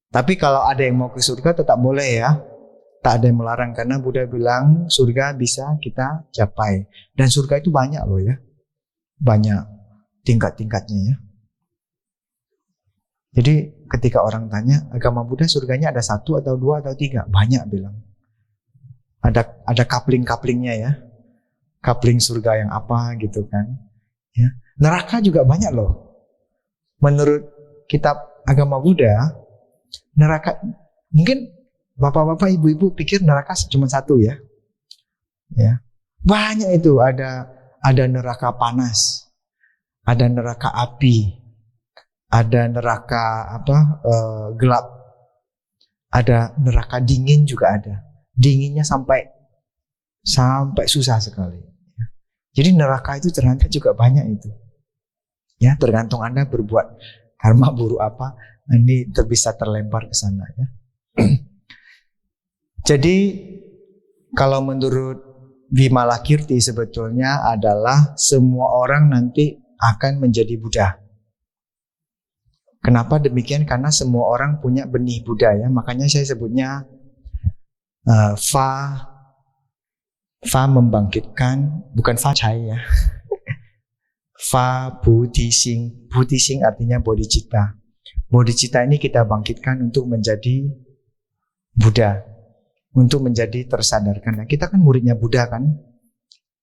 Tapi kalau ada yang mau ke surga tetap boleh ya, tak ada yang melarang karena Buddha bilang surga bisa kita capai. Dan surga itu banyak loh ya, banyak tingkat-tingkatnya ya. Jadi ketika orang tanya agama Buddha surganya ada 1 atau 2 atau 3, banyak bilang. Ada coupling-couplingnya ya. Coupling surga yang apa gitu kan. Ya. Neraka juga banyak loh. Menurut kitab agama Buddha, neraka mungkin bapak-bapak, ibu-ibu pikir neraka cuma 1 ya. Ya. Banyak itu, ada neraka panas, ada neraka api, ada neraka gelap, ada neraka dingin juga ada. Dinginnya sampai susah sekali. Jadi neraka itu ternyata juga banyak itu. Ya, tergantung Anda berbuat karma buruk apa, ini bisa terlempar ke sana ya. Jadi kalau menurut Vimalakirti sebetulnya adalah semua orang nanti akan menjadi Buddha. Kenapa demikian? Karena semua orang punya benih Buddha ya. Makanya saya sebutnya Fa membangkitkan, bukan Fa Chai ya. Fa Bodhising. Bodhising artinya bodhicitta. Bodhicitta ini kita bangkitkan untuk menjadi Buddha, untuk menjadi tersadarkan. Nah, kita kan muridnya Buddha kan,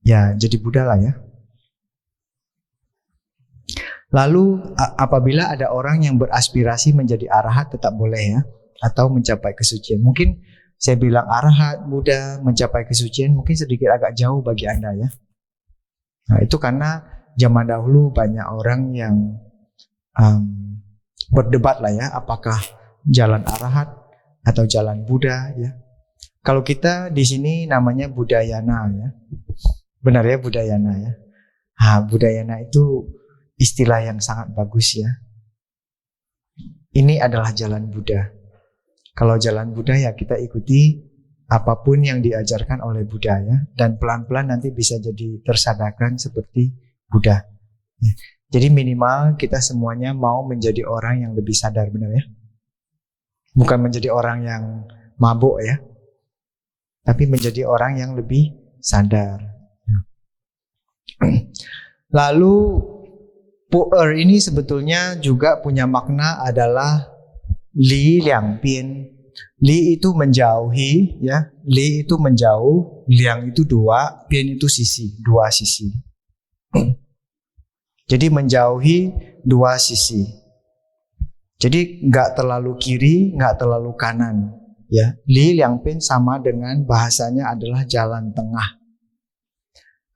ya jadi Buddha lah ya. Lalu apabila ada orang yang beraspirasi menjadi arahat tetap boleh ya, atau mencapai kesucian. Mungkin saya bilang arahat, Buddha, mencapai kesucian mungkin sedikit agak jauh bagi Anda ya. Nah, itu karena zaman dahulu banyak orang yang berdebat lah ya, apakah jalan arahat atau jalan Buddha ya. Kalau kita di sini namanya Budayana ya. Benar ya, Budayana ya. Budayana itu istilah yang sangat bagus ya. Ini adalah jalan Buddha. Kalau jalan Buddha ya kita ikuti apapun yang diajarkan oleh Buddha ya. Dan pelan-pelan nanti bisa jadi tersadarkan seperti Buddha ya. Jadi minimal kita semuanya mau menjadi orang yang lebih sadar, benar ya. Bukan menjadi orang yang mabuk ya. tapi menjadi orang yang lebih sadar. Lalu pu'er ini sebetulnya juga punya makna adalah li liang pian. Li itu menjauhi, ya. Li itu menjauh, liang itu dua, pian itu sisi, dua sisi. Jadi menjauhi dua sisi. Jadi nggak terlalu kiri, nggak terlalu kanan. Ya, li liang pian sama dengan bahasanya adalah jalan tengah.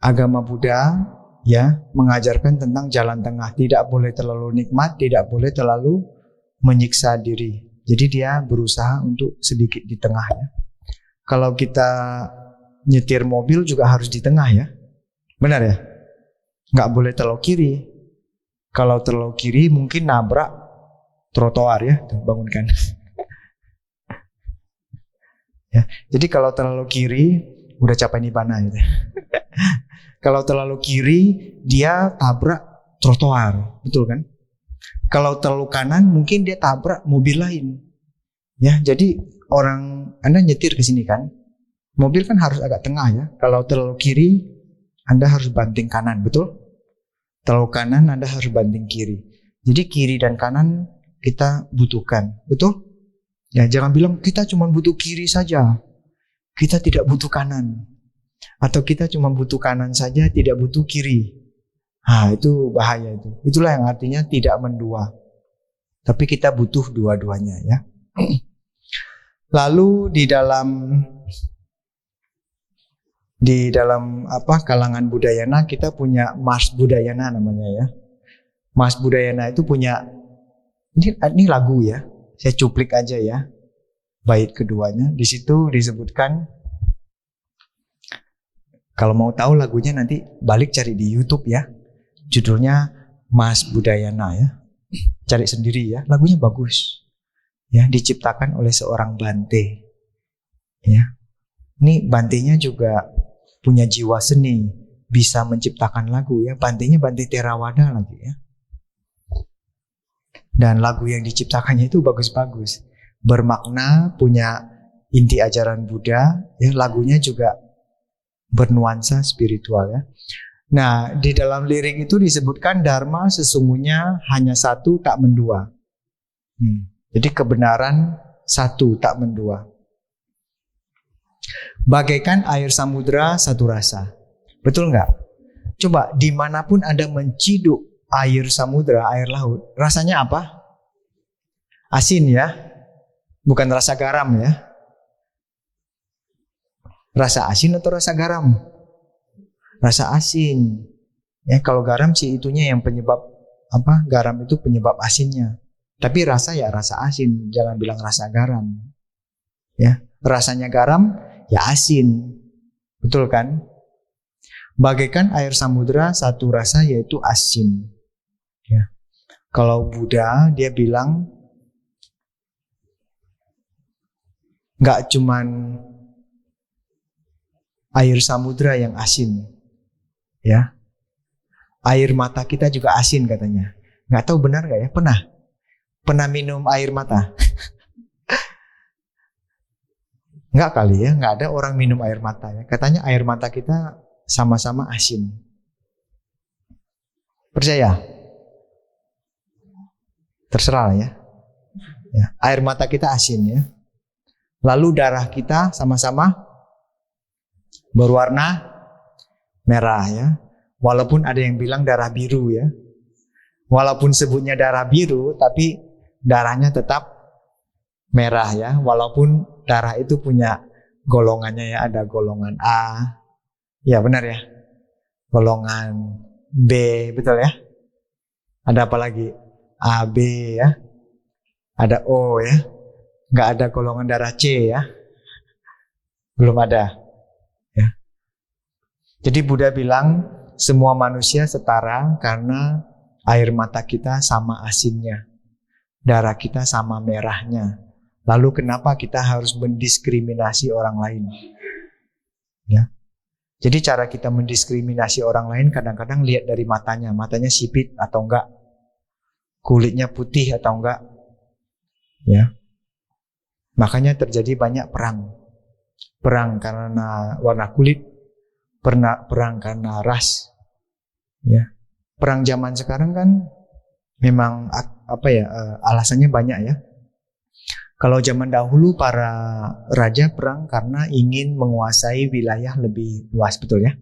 Agama Buddha ya mengajarkan tentang jalan tengah, tidak boleh terlalu nikmat, tidak boleh terlalu menyiksa diri. Jadi dia berusaha untuk sedikit di tengah ya. Kalau kita nyetir mobil juga harus di tengah ya, benar ya? Nggak boleh terlalu kiri. Kalau terlalu kiri mungkin nabrak trotoar ya, tuh, bangunkan. Ya, jadi kalau terlalu kiri udah capai nibbana gitu. Kalau terlalu kiri dia tabrak trotoar, betul kan? Kalau terlalu kanan mungkin dia tabrak mobil lain. Ya, jadi Anda nyetir ke sini kan? Mobil kan harus agak tengah ya. Kalau terlalu kiri Anda harus banting kanan, betul? Terlalu kanan Anda harus banting kiri. Jadi kiri dan kanan kita butuhkan, betul? Ya, jangan bilang kita cuma butuh kiri saja. Kita tidak butuh kanan. Atau kita cuma butuh kanan saja, tidak butuh kiri. Itu bahaya itu. Itulah yang artinya tidak mendua. Tapi kita butuh dua-duanya ya. Lalu di dalam kalangan Budayana kita punya Mas Budayana namanya ya. Mas Budayana itu punya ini lagu ya. Saya cuplik aja ya. Bait keduanya di situ disebutkan. Kalau mau tahu lagunya nanti balik cari di YouTube ya. Judulnya Mas Budayana ya. Cari sendiri ya. Lagunya bagus. Ya, diciptakan oleh seorang Bante. Ya. Ini Bantenya juga punya jiwa seni, bisa menciptakan lagu ya. Bantenya Bante Theravada lagi ya. Dan lagu yang diciptakannya itu bagus-bagus. Bermakna, punya inti ajaran Buddha, ya, lagunya juga bernuansa spiritual ya. Nah, di dalam lirik itu disebutkan dharma sesungguhnya hanya satu tak mendua. Jadi kebenaran satu tak mendua. Bagaikan air samudra satu rasa. Betul nggak? Coba dimanapun Anda menciduk air samudra, air laut, rasanya apa? Asin ya, bukan rasa garam ya. Rasa asin atau rasa garam? Rasa asin. Ya, kalau garam sih itunya yang penyebab garam itu penyebab asinnya. Tapi rasa ya rasa asin, jangan bilang rasa garam. Ya, rasanya garam ya asin. Betul kan? Bagaikan air samudra satu rasa yaitu asin. Ya. Kalau Buddha dia bilang nggak cuman air samudra yang asin, ya, air mata kita juga asin katanya. Nggak tahu benar nggak ya? Pernah minum air mata? Nggak kali ya, nggak ada orang minum air mata ya. Katanya air mata kita sama-sama asin. Percaya? Terserah ya. Ya, air mata kita asin ya. Lalu darah kita sama-sama berwarna merah ya. Walaupun ada yang bilang darah biru ya. Walaupun sebutnya darah biru, tapi darahnya tetap merah ya. Walaupun darah itu punya golongannya ya. Ada golongan A. Ya benar ya. Golongan B, betul ya. Ada apa lagi? A, B ya. Ada O ya. Nggak ada golongan darah C ya. Belum ada. Ya. Jadi Buddha bilang semua manusia setara karena air mata kita sama asinnya. Darah kita sama merahnya. Lalu kenapa kita harus mendiskriminasi orang lain? Ya. Jadi cara kita mendiskriminasi orang lain kadang-kadang lihat dari matanya. Matanya sipit atau enggak. Kulitnya putih atau enggak. Ya. Makanya terjadi banyak perang. perang karena warna kulit, perang karena ras. Ya. Perang zaman sekarang kan memang alasannya banyak ya. Kalau zaman dahulu para raja perang karena ingin menguasai wilayah lebih luas, betul ya?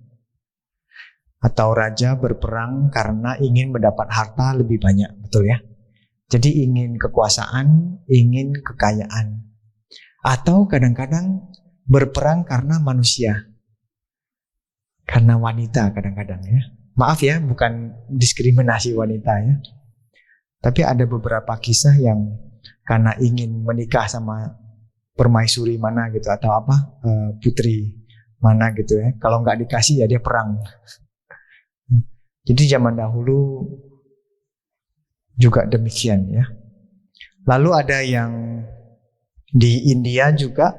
Atau raja berperang karena ingin mendapat harta lebih banyak, betul ya? Jadi ingin kekuasaan, ingin kekayaan. Atau kadang-kadang berperang karena manusia. Karena wanita kadang-kadang ya. Maaf ya, bukan diskriminasi wanita ya. Tapi ada beberapa kisah yang karena ingin menikah sama permaisuri mana gitu atau putri mana gitu ya. Kalau nggak dikasih ya dia perang. Jadi zaman dahulu juga demikian ya. Lalu ada yang di India juga.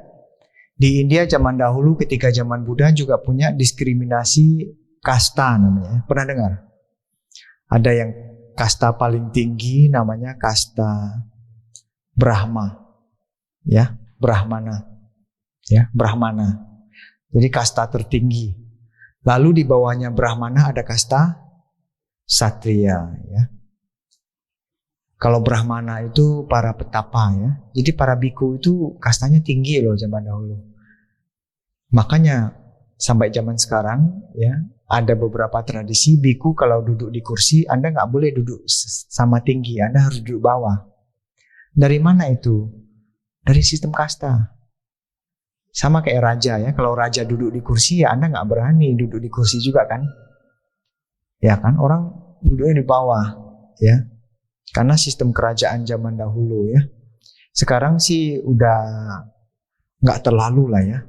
Di India zaman dahulu ketika zaman Buddha juga punya diskriminasi kasta namanya. Pernah dengar? Ada yang kasta paling tinggi namanya kasta Brahma. Ya, Brahmana. Ya, Brahmana. Jadi kasta tertinggi. Lalu di bawahnya Brahmana ada kasta Satria ya. Kalau Brahmana itu para petapa ya. Jadi para biku itu kastanya tinggi loh zaman dahulu. Makanya sampai zaman sekarang ya ada beberapa tradisi biku kalau duduk di kursi Anda nggak boleh duduk sama tinggi, Anda harus duduk bawah. Dari mana itu? Dari sistem kasta. Sama kayak raja ya, kalau raja duduk di kursi ya Anda nggak berani duduk di kursi juga kan? Ya kan, orang duduknya di bawah ya. Karena sistem kerajaan zaman dahulu ya. Sekarang sih udah nggak terlalu lah ya.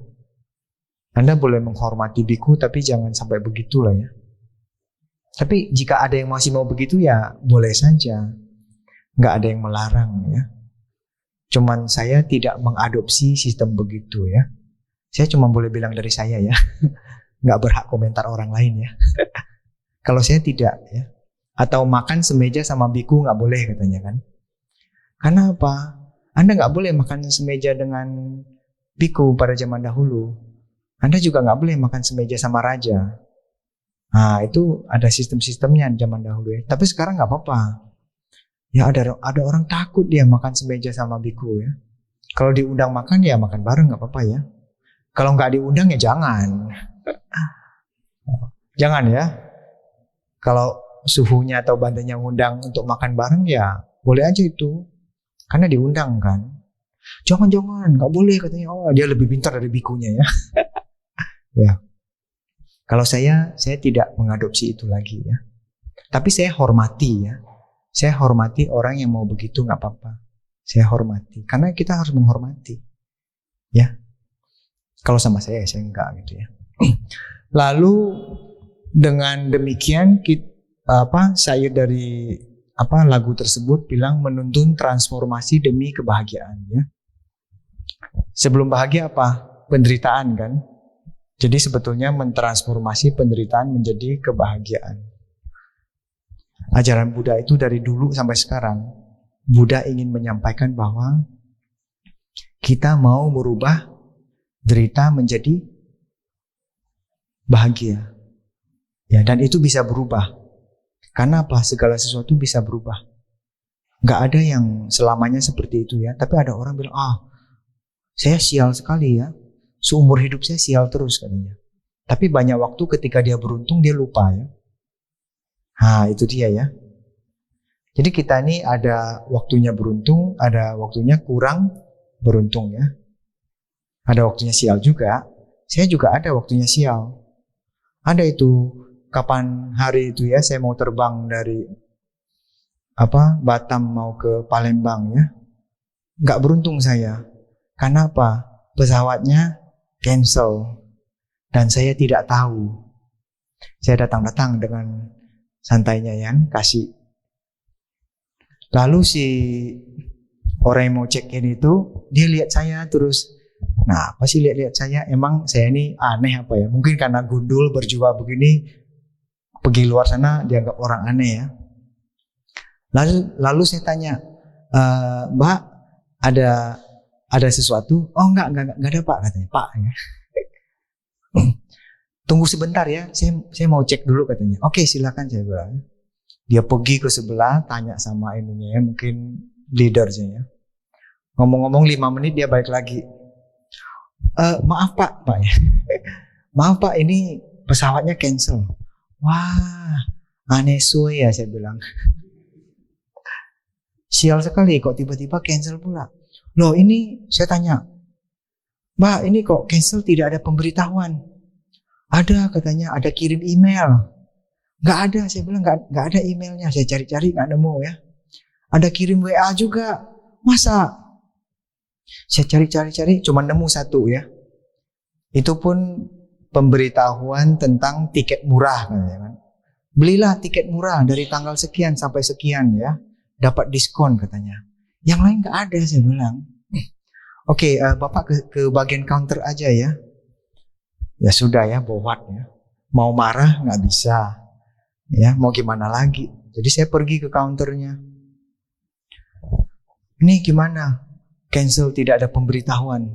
Anda boleh menghormati biku tapi jangan sampai begitulah ya. Tapi jika ada yang masih mau begitu ya boleh saja. Nggak ada yang melarang ya. Cuman saya tidak mengadopsi sistem begitu ya. Saya cuma boleh bilang dari saya ya. Nggak berhak komentar orang lain ya. Kalau saya tidak ya. Atau makan semeja sama biku nggak boleh katanya kan. Karena apa? Anda nggak boleh makan semeja dengan biku pada zaman dahulu. Anda juga nggak boleh makan semeja sama raja. Nah itu ada sistem-sistemnya zaman dahulu ya. Tapi sekarang nggak apa-apa. Ya ada orang takut dia makan semeja sama biku ya. Kalau diundang makan ya makan bareng nggak apa-apa ya. Kalau nggak diundang ya jangan. Jangan ya. Kalau suhunya atau bantunya ngundang untuk makan bareng ya boleh aja itu. Karena diundang kan. Jangan, nggak boleh katanya. Oh dia lebih pintar dari bikunya ya. Ya. Kalau saya tidak mengadopsi itu lagi ya. Tapi saya hormati ya. Saya hormati orang yang mau begitu nggak apa-apa. Saya hormati. Karena kita harus menghormati. Ya. Kalau sama saya enggak gitu ya. Lalu dengan demikian saya dari lagu tersebut bilang menuntun transformasi demi kebahagiaan ya. Sebelum bahagia apa? Penderitaan kan? Jadi sebetulnya mentransformasi penderitaan menjadi kebahagiaan. Ajaran Buddha itu dari dulu sampai sekarang, Buddha ingin menyampaikan bahwa kita mau merubah derita menjadi bahagia. Ya, dan itu bisa berubah. Karena apa? Segala sesuatu bisa berubah. Nggak ada yang selamanya seperti itu ya. Tapi ada orang bilang, saya sial sekali ya. Seumur hidup saya sial terus katanya. Tapi banyak waktu ketika dia beruntung dia lupa ya. Itu dia ya. Jadi kita ini ada waktunya beruntung, ada waktunya kurang beruntung ya. Ada waktunya sial juga. Saya juga ada waktunya sial. Ada itu kapan hari itu ya saya mau terbang dari Batam mau ke Palembang ya. Nggak beruntung saya. Karena apa? Pesawatnya cancel dan saya tidak tahu. Saya datang dengan santainya ya, kasih. Lalu si orang yang mau check-in itu dia lihat saya terus, nah apa sih lihat saya? Emang saya ini aneh apa ya? Mungkin karena gundul berjubah begini, pergi luar sana dianggap orang aneh ya. Lalu saya tanya, Mbak ada sesuatu? Oh enggak ada Pak katanya. Pak ya. Tunggu sebentar ya, saya mau cek dulu katanya. Oke, silakan, saya bilang. Dia pergi ke sebelah, tanya sama ininya ya, mungkin leadernya ya. Ngomong-ngomong 5 menit dia balik lagi. Maaf Pak ya. Maaf Pak, ini pesawatnya cancel. Wah, aneh suy ya, saya bilang. Sial sekali kok tiba-tiba cancel pula. Loh, ini saya tanya, Mbak, ini kok cancel tidak ada pemberitahuan? Ada katanya, ada kirim email. Nggak ada, saya bilang nggak ada emailnya. Saya cari-cari nggak nemu ya. Ada kirim WA juga. Masa? Saya cari-cari cuma nemu satu ya. Itu pun pemberitahuan tentang tiket murah kan. Belilah tiket murah dari tanggal sekian sampai sekian ya. Dapat diskon katanya. Yang lain nggak ada, saya bilang. Oke, Bapak ke bagian counter aja ya. Ya sudah ya, bowat ya. Mau marah nggak bisa. Ya, mau gimana lagi? Jadi saya pergi ke counternya. Ini gimana? Cancel, tidak ada pemberitahuan.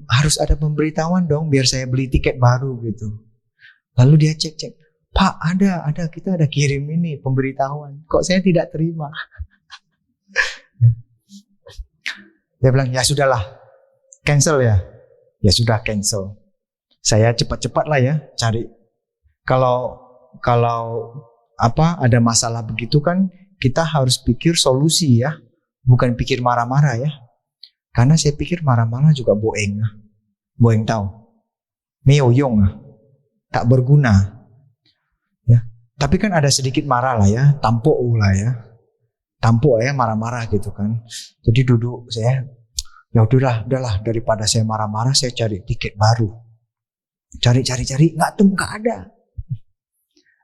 Harus ada pemberitahuan dong biar saya beli tiket baru gitu. Lalu dia cek. Pak, ada, kita ada kirim ini pemberitahuan. Kok saya tidak terima? Dia bilang, ya sudahlah, cancel ya. Ya sudah, cancel. Saya cepat-cepat lah ya cari. Kalau ada masalah begitu kan kita harus pikir solusi ya, bukan pikir marah-marah ya. Karena saya pikir marah-marah juga boeng tahu, meoyong tak berguna ya. Tapi kan ada sedikit marah lah ya, tampuk lah ya marah-marah gitu kan. Jadi duduk saya, ya udahlah daripada saya marah-marah, saya cari tiket baru. Cari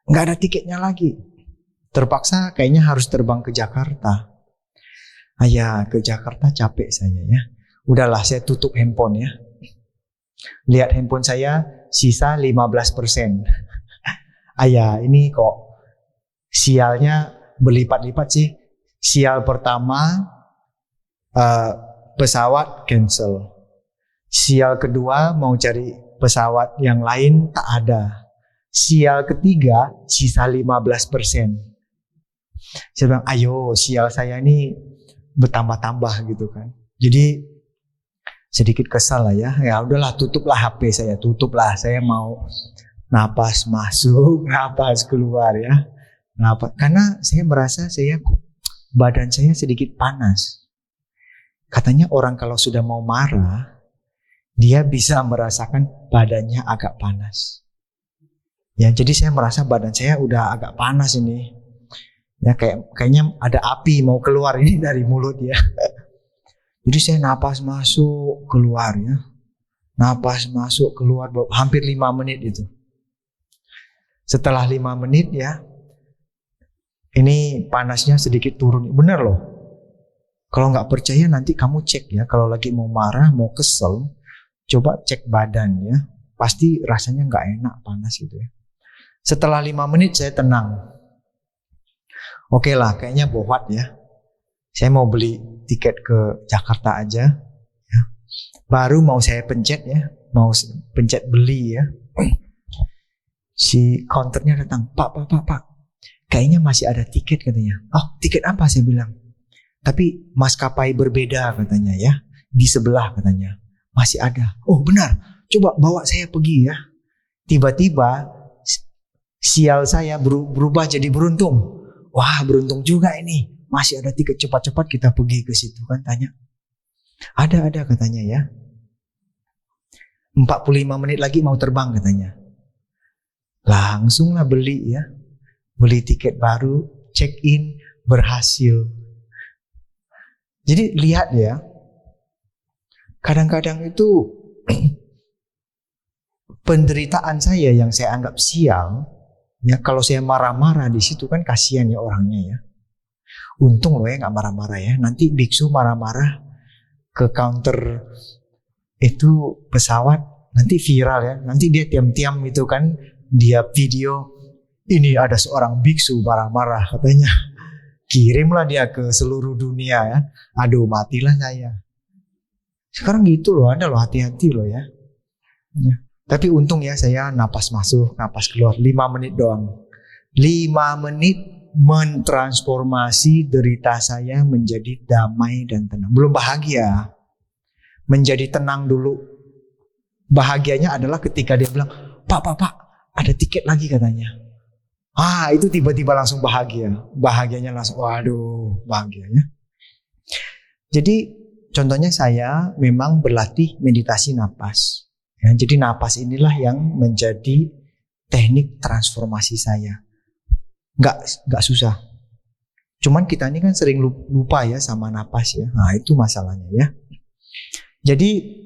nggak ada tiketnya lagi. Terpaksa kayaknya harus terbang ke Jakarta. Ke Jakarta capek saya ya. Udahlah, saya tutup handphone ya. Lihat handphone saya sisa 15%. Ini kok sialnya berlipat-lipat sih. Sial pertama pesawat cancel. Sial kedua mau cari pesawat yang lain tak ada. Sial ketiga sisa 15%. Saya bilang, ayo sial saya ini bertambah-tambah gitu kan. Jadi sedikit kesal lah ya. Ya udahlah, tutuplah HP saya, saya mau napas masuk, napas keluar ya. Karena saya merasa badan saya sedikit panas. Katanya orang kalau sudah mau marah, dia bisa merasakan badannya agak panas. Ya, jadi saya merasa badan saya udah agak panas ini. Ya, kayaknya ada api mau keluar ini dari mulut ya. Jadi saya napas masuk keluar ya. Napas masuk keluar hampir 5 menit itu. Setelah 5 menit ya, ini panasnya sedikit turun. Benar loh. Kalau nggak percaya nanti kamu cek ya. Kalau lagi mau marah, mau kesel, coba cek badan ya. Pasti rasanya nggak enak, panas gitu ya. Setelah 5 menit saya tenang. Oke lah, kayaknya bohwat ya. Saya mau beli tiket ke Jakarta aja. Ya. Baru mau saya pencet ya. Mau pencet beli ya. Si counternya datang. Pak. Kayaknya masih ada tiket katanya. Oh, tiket apa, saya bilang. Tapi maskapai berbeda katanya ya. Di sebelah katanya. Masih ada. Oh benar. Coba bawa saya pergi ya. Tiba-tiba sial saya berubah jadi beruntung. Wah, beruntung juga ini. Masih ada tiket, cepat-cepat kita pergi ke situ kan, tanya. Ada katanya ya. 45 menit lagi mau terbang katanya. Langsunglah beli ya. Beli tiket baru, check in, berhasil. Jadi lihat ya. Kadang-kadang itu penderitaan saya yang saya anggap sial. Ya, kalau saya marah-marah di situ kan kasihan ya orangnya ya. Untung loh ya nggak marah-marah ya. Nanti biksu marah-marah ke counter itu pesawat, nanti viral ya. Nanti dia tiam-tiam itu kan, dia video ini ada seorang biksu marah-marah katanya. Kirimlah dia ke seluruh dunia ya. Aduh, matilah saya. Sekarang gitu loh, ada loh, hati-hati loh ya. Tapi untung ya saya napas masuk, napas keluar 5 menit doang. 5 menit mentransformasi derita saya menjadi damai dan tenang. Belum bahagia, menjadi tenang dulu. Bahagianya adalah ketika dia bilang, Pak, ada tiket lagi katanya. Itu tiba-tiba langsung bahagia. Bahagianya langsung, waduh, bahagianya. Jadi contohnya saya memang berlatih meditasi napas. Ya, jadi napas inilah yang menjadi teknik transformasi saya. Nggak susah. Cuman kita ini kan sering lupa ya sama napas ya. Nah itu masalahnya ya. Jadi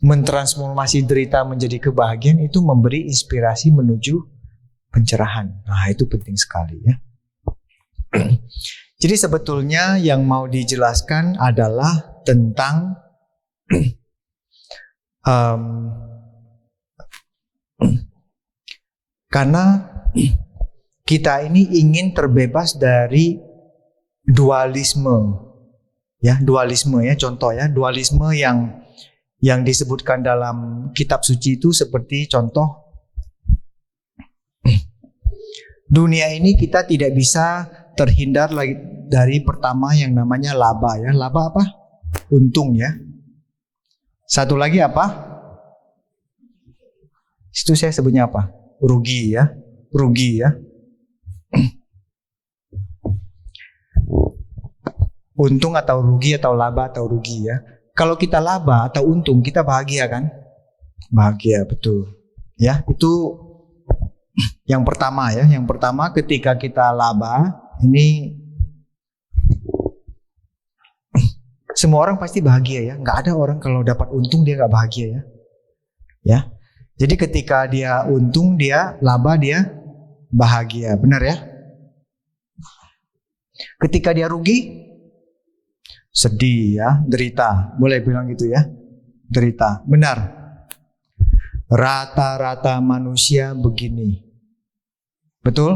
mentransformasi derita menjadi kebahagiaan itu memberi inspirasi menuju pencerahan. Nah itu penting sekali ya. Jadi sebetulnya yang mau dijelaskan adalah tentang karena kita ini ingin terbebas dari dualisme. Ya, dualisme ya, contoh ya, dualisme yang disebutkan dalam kitab suci itu seperti contoh dunia ini kita tidak bisa terhindar lagi dari pertama yang namanya laba ya. Laba apa? Untung ya. Satu lagi apa? Itu saya sebutnya apa? Rugi ya. Rugi ya. Untung atau rugi atau laba atau rugi ya. Kalau kita laba atau untung kita bahagia kan? Bahagia betul. Ya, itu yang pertama ya. Yang pertama ketika kita laba ini semua orang pasti bahagia ya. Nggak ada orang kalau dapat untung dia nggak bahagia ya. Ya. Jadi ketika dia untung dia laba dia bahagia. Benar ya? Ketika dia rugi sedih ya, derita. Boleh bilang gitu ya. Derita. Benar. Rata-rata manusia begini. Betul?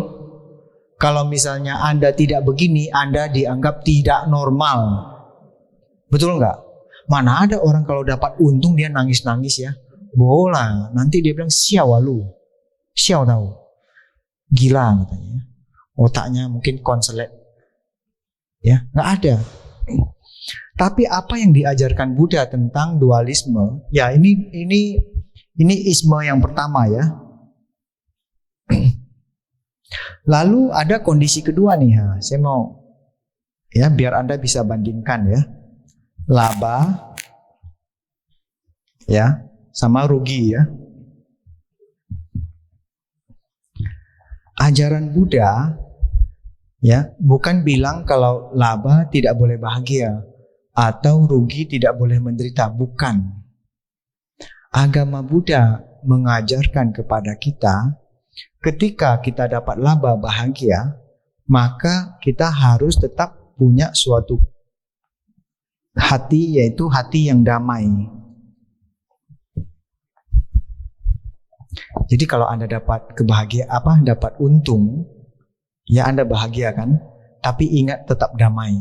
Kalau misalnya Anda tidak begini, Anda dianggap tidak normal. Betul nggak? Mana ada orang kalau dapat untung dia nangis-nangis ya. Bola. Nanti dia bilang siaw lu. Siaw tahu. Gila katanya. Otaknya mungkin konselet. Ya, nggak ada. Tapi apa yang diajarkan Buddha tentang dualisme? Ya, ini isme yang pertama ya. Lalu ada kondisi kedua nih, saya mau ya biar Anda bisa bandingkan ya. Laba ya sama rugi ya. Ajaran Buddha ya bukan bilang kalau laba tidak boleh bahagia atau rugi tidak boleh menderita, bukan. Agama Buddha mengajarkan kepada kita ketika kita dapat laba bahagia, maka kita harus tetap punya suatu hati, yaitu hati yang damai. Jadi kalau Anda dapat kebahagiaan, dapat untung, ya Anda bahagia kan? Tapi ingat tetap damai.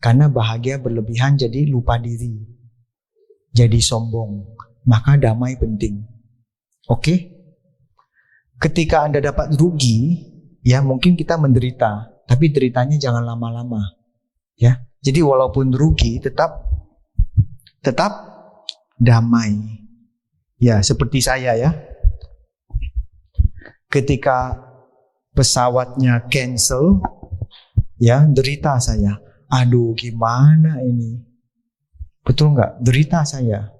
Karena bahagia berlebihan jadi lupa diri. Jadi sombong. Maka damai penting. Oke? Ketika Anda dapat rugi, ya mungkin kita menderita. Tapi deritanya jangan lama-lama. Ya. Jadi walaupun rugi tetap damai. Ya, seperti saya ya. Ketika pesawatnya cancel, ya derita saya. Aduh gimana ini? Betul nggak? Derita saya.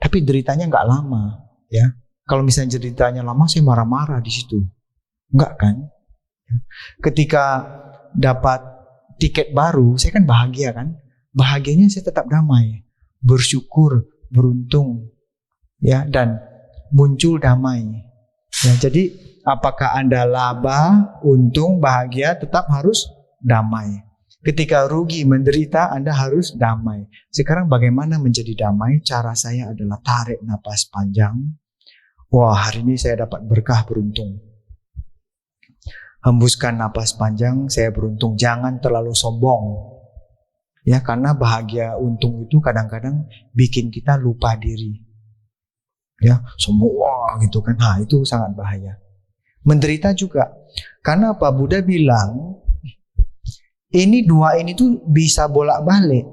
Tapi deritanya nggak lama, ya. Kalau misalnya deritanya lama, saya marah-marah di situ. Nggak kan? Ketika dapat tiket baru, saya kan bahagia kan? Bahagianya saya tetap damai, bersyukur, beruntung, ya, dan muncul damai. Ya, jadi apakah Anda laba, untung, bahagia, tetap harus damai. Ketika rugi, menderita, Anda harus damai. Sekarang bagaimana menjadi damai? Cara saya adalah tarik napas panjang. Wah, hari ini saya dapat berkah beruntung. Hembuskan napas panjang, saya beruntung. Jangan terlalu sombong. Ya, karena bahagia untung itu kadang-kadang bikin kita lupa diri. Ya, semua gitu kan. Nah, itu sangat bahaya. Menderita juga. Karena apa? Buddha bilang ini dua ini tuh bisa bolak-balik.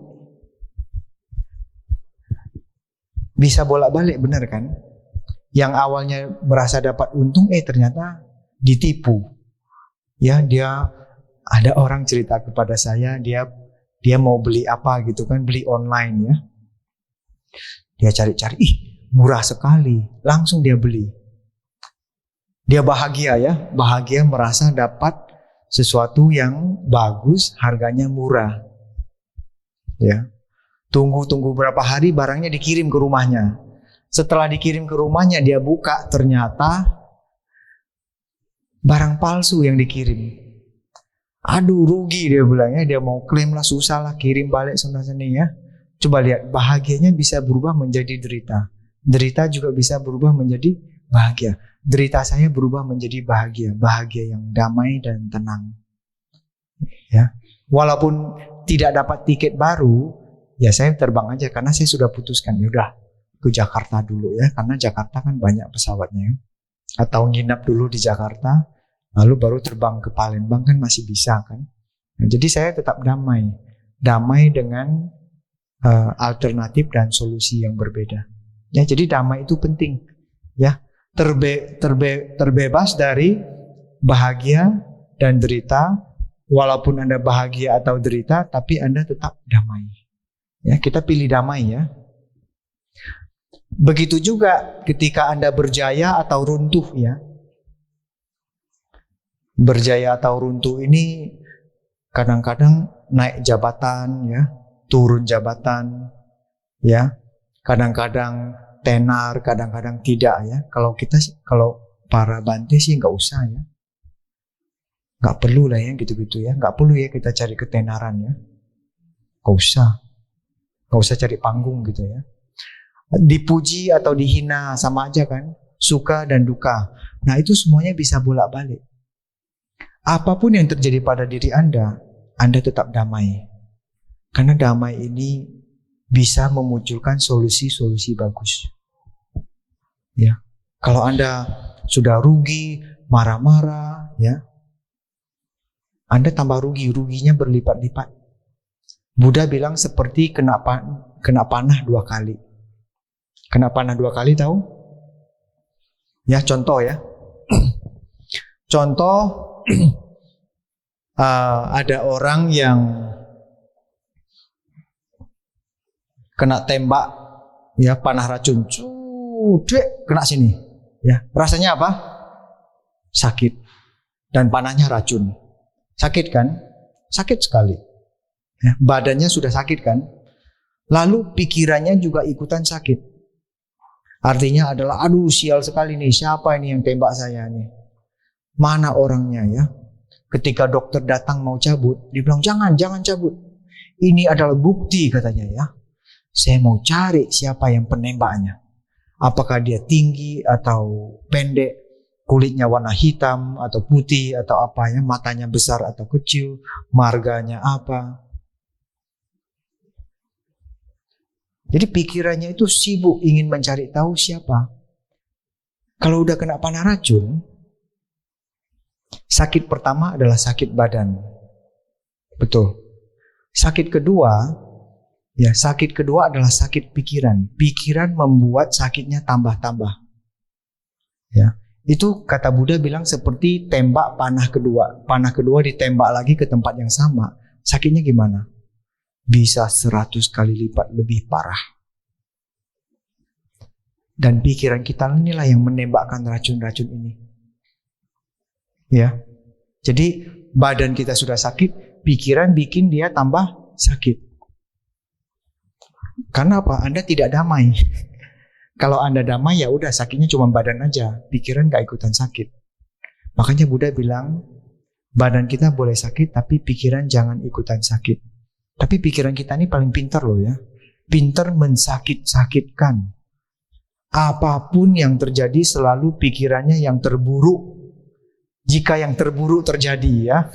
Bisa bolak-balik, benar kan? Yang awalnya merasa dapat untung, ternyata ditipu. Ya, dia ada orang cerita kepada saya, dia mau beli apa gitu kan, beli online ya. Dia cari-cari, murah sekali, langsung dia beli. Dia bahagia ya, bahagia merasa dapat sesuatu yang bagus, harganya murah. Ya. Tunggu berapa hari barangnya dikirim ke rumahnya. Setelah dikirim ke rumahnya dia buka, ternyata barang palsu yang dikirim. Aduh, rugi dia bilangnya, dia mau klaim lah, susah lah, kirim balik sana sini ya. Coba lihat, bahagianya bisa berubah menjadi derita. Derita juga bisa berubah menjadi bahagia. Derita saya berubah menjadi bahagia, bahagia yang damai dan tenang. Ya. Walaupun tidak dapat tiket baru, ya saya terbang aja karena saya sudah putuskan, yaudah ke Jakarta dulu ya, karena Jakarta kan banyak pesawatnya. Atau nginap dulu di Jakarta, lalu baru terbang ke Palembang kan masih bisa kan. Nah, jadi saya tetap damai dengan alternatif dan solusi yang berbeda. Ya, jadi damai itu penting. Ya, terbebas dari bahagia dan derita. Walaupun Anda bahagia atau derita, tapi Anda tetap damai. Ya, kita pilih damai ya. Begitu juga ketika Anda berjaya atau runtuh ya. Berjaya atau runtuh ini kadang-kadang naik jabatan ya, turun jabatan ya. Kadang-kadang tenar, kadang-kadang tidak ya. Kalau para Bante sih nggak usah ya. Nggak perlu lah ya gitu-gitu ya. Nggak perlu ya kita cari ketenaran ya. Nggak usah. Nggak usah cari panggung gitu ya. Dipuji atau dihina sama aja kan, suka dan duka. Nah, itu semuanya bisa bolak-balik. Apapun yang terjadi pada diri Anda tetap damai. Karena damai ini bisa memunculkan solusi-solusi bagus. Ya. Kalau Anda sudah rugi, marah-marah, ya, Anda tambah rugi, ruginya berlipat-lipat. Buddha bilang seperti kena panah 2 kali. Kena panah 2 kali tahu? Ya, contoh ya. Contoh ada orang yang kena tembak ya, panah racun. Cudek, kena sini. Ya, rasanya apa? Sakit. Dan panahnya racun. Sakit kan? Sakit sekali. Ya, badannya sudah sakit kan? Lalu pikirannya juga ikutan sakit. Artinya adalah, aduh sial sekali nih, siapa ini yang tembak saya nih? Mana orangnya ya? Ketika dokter datang mau cabut, dia bilang jangan cabut. Ini adalah bukti katanya ya. Saya mau cari siapa yang penembaknya. Apakah dia tinggi atau pendek, kulitnya warna hitam atau putih atau apa ya, matanya besar atau kecil, marganya apa. Jadi pikirannya itu sibuk ingin mencari tahu siapa. Kalau udah kena panah racun, sakit pertama adalah sakit badan. Betul. Sakit kedua adalah sakit pikiran. Pikiran membuat sakitnya tambah-tambah. Ya. Itu kata Buddha bilang seperti tembak panah kedua. Panah kedua ditembak lagi ke tempat yang sama. Sakitnya gimana? Bisa 100 kali lipat lebih parah. Dan pikiran kita inilah yang menembakkan racun-racun ini. Ya. Jadi badan kita sudah sakit, pikiran bikin dia tambah sakit. Karena apa? Anda tidak damai. Kalau Anda damai ya udah, sakitnya cuma badan aja, pikiran gak ikutan sakit. Makanya Buddha bilang badan kita boleh sakit tapi pikiran jangan ikutan sakit. Tapi pikiran kita ini paling pintar loh ya. Pintar mensakit-sakitkan. Apapun yang terjadi selalu pikirannya yang terburuk. Jika yang terburuk terjadi ya.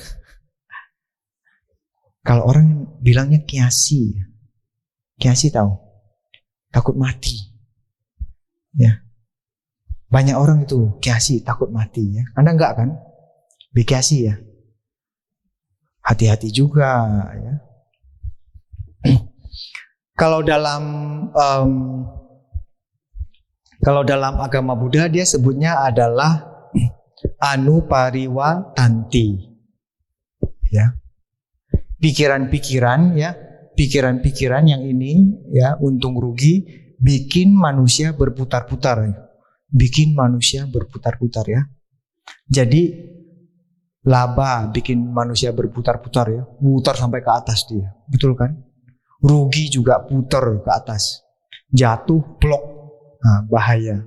Kalau orang bilangnya kiasi. Kiasi tahu? Takut mati. Ya. Banyak orang itu kiasi takut mati ya. Anda enggak kan? Bikiasi ya. Hati-hati juga ya. Kalau dalam agama Buddha dia sebutnya adalah Anupariwatanti. Ya. Pikiran-pikiran ya, pikiran-pikiran yang ini ya untung rugi bikin manusia berputar-putar. Bikin manusia berputar-putar ya. Jadi laba bikin manusia berputar-putar ya, putar sampai ke atas dia. Betul kan? Rugi juga putar ke atas. Jatuh, plok. Nah, bahaya.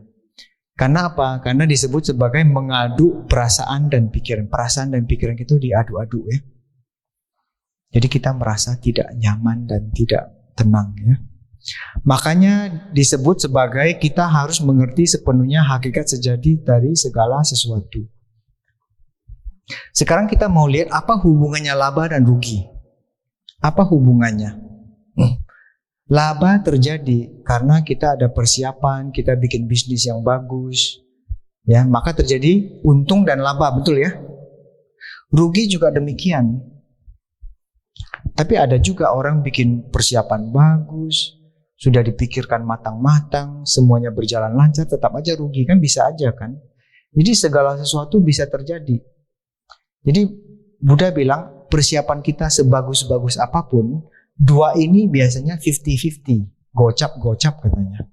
Karena apa? Karena disebut sebagai mengaduk perasaan dan pikiran. Perasaan dan pikiran itu diaduk-aduk ya. Jadi kita merasa tidak nyaman dan tidak tenang ya. Makanya disebut sebagai kita harus mengerti sepenuhnya hakikat sejati dari segala sesuatu. Sekarang kita mau lihat apa hubungannya laba dan rugi. Apa hubungannya? Laba terjadi karena kita ada persiapan, kita bikin bisnis yang bagus, ya maka terjadi untung dan laba, betul ya? Rugi juga demikian. Tapi ada juga orang bikin persiapan bagus, sudah dipikirkan matang-matang, semuanya berjalan lancar, tetap aja rugi, kan bisa aja kan? Jadi segala sesuatu bisa terjadi. Jadi Buddha bilang persiapan kita sebagus-bagus apapun, dua ini biasanya 50-50, gocap-gocap katanya.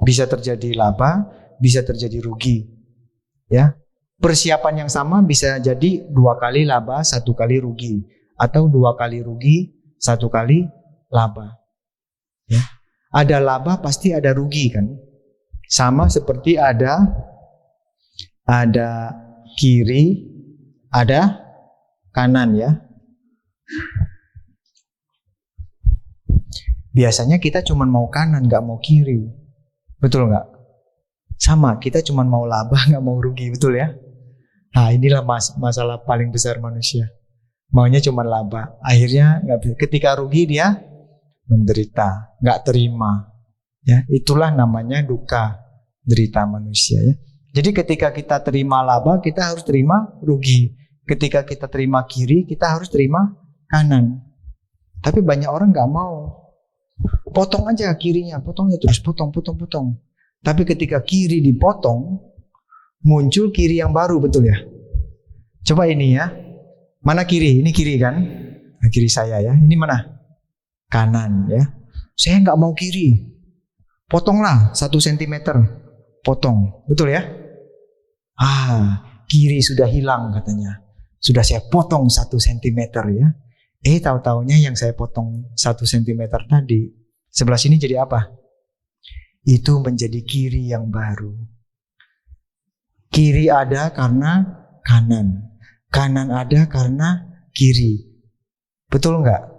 Bisa terjadi laba, bisa terjadi rugi. Ya, persiapan yang sama bisa jadi 2 kali laba, 1 kali rugi, atau 2 kali rugi, 1 kali laba. Ya. Ada laba pasti ada rugi kan? Sama seperti ada kiri, ada kanan ya. Biasanya kita cuma mau kanan, nggak mau kiri. Betul nggak? Sama, kita cuma mau laba, nggak mau rugi. Betul ya? Nah, inilah masalah paling besar manusia. Maunya cuma laba. Akhirnya nggak bisa. Ketika rugi dia menderita, nggak terima. Ya, itulah namanya duka, derita manusia. Ya. Jadi ketika kita terima laba, kita harus terima rugi. Ketika kita terima kiri, kita harus terima kanan. Tapi banyak orang nggak mau. Potong aja kirinya, potongnya terus, potong. Tapi ketika kiri dipotong, muncul kiri yang baru, betul ya? Coba ini ya. Mana kiri? Ini kiri kan? Nah, kiri saya ya. Ini mana? Kanan ya. Saya nggak mau kiri. Potonglah 1 cm. Potong. Betul ya? Kiri sudah hilang katanya. Sudah saya potong 1 cm ya. Tahu-taunya yang saya potong 1 cm tadi, sebelah sini jadi apa? Itu menjadi kiri yang baru. Kiri ada karena kanan. Kanan ada karena kiri. Betul nggak?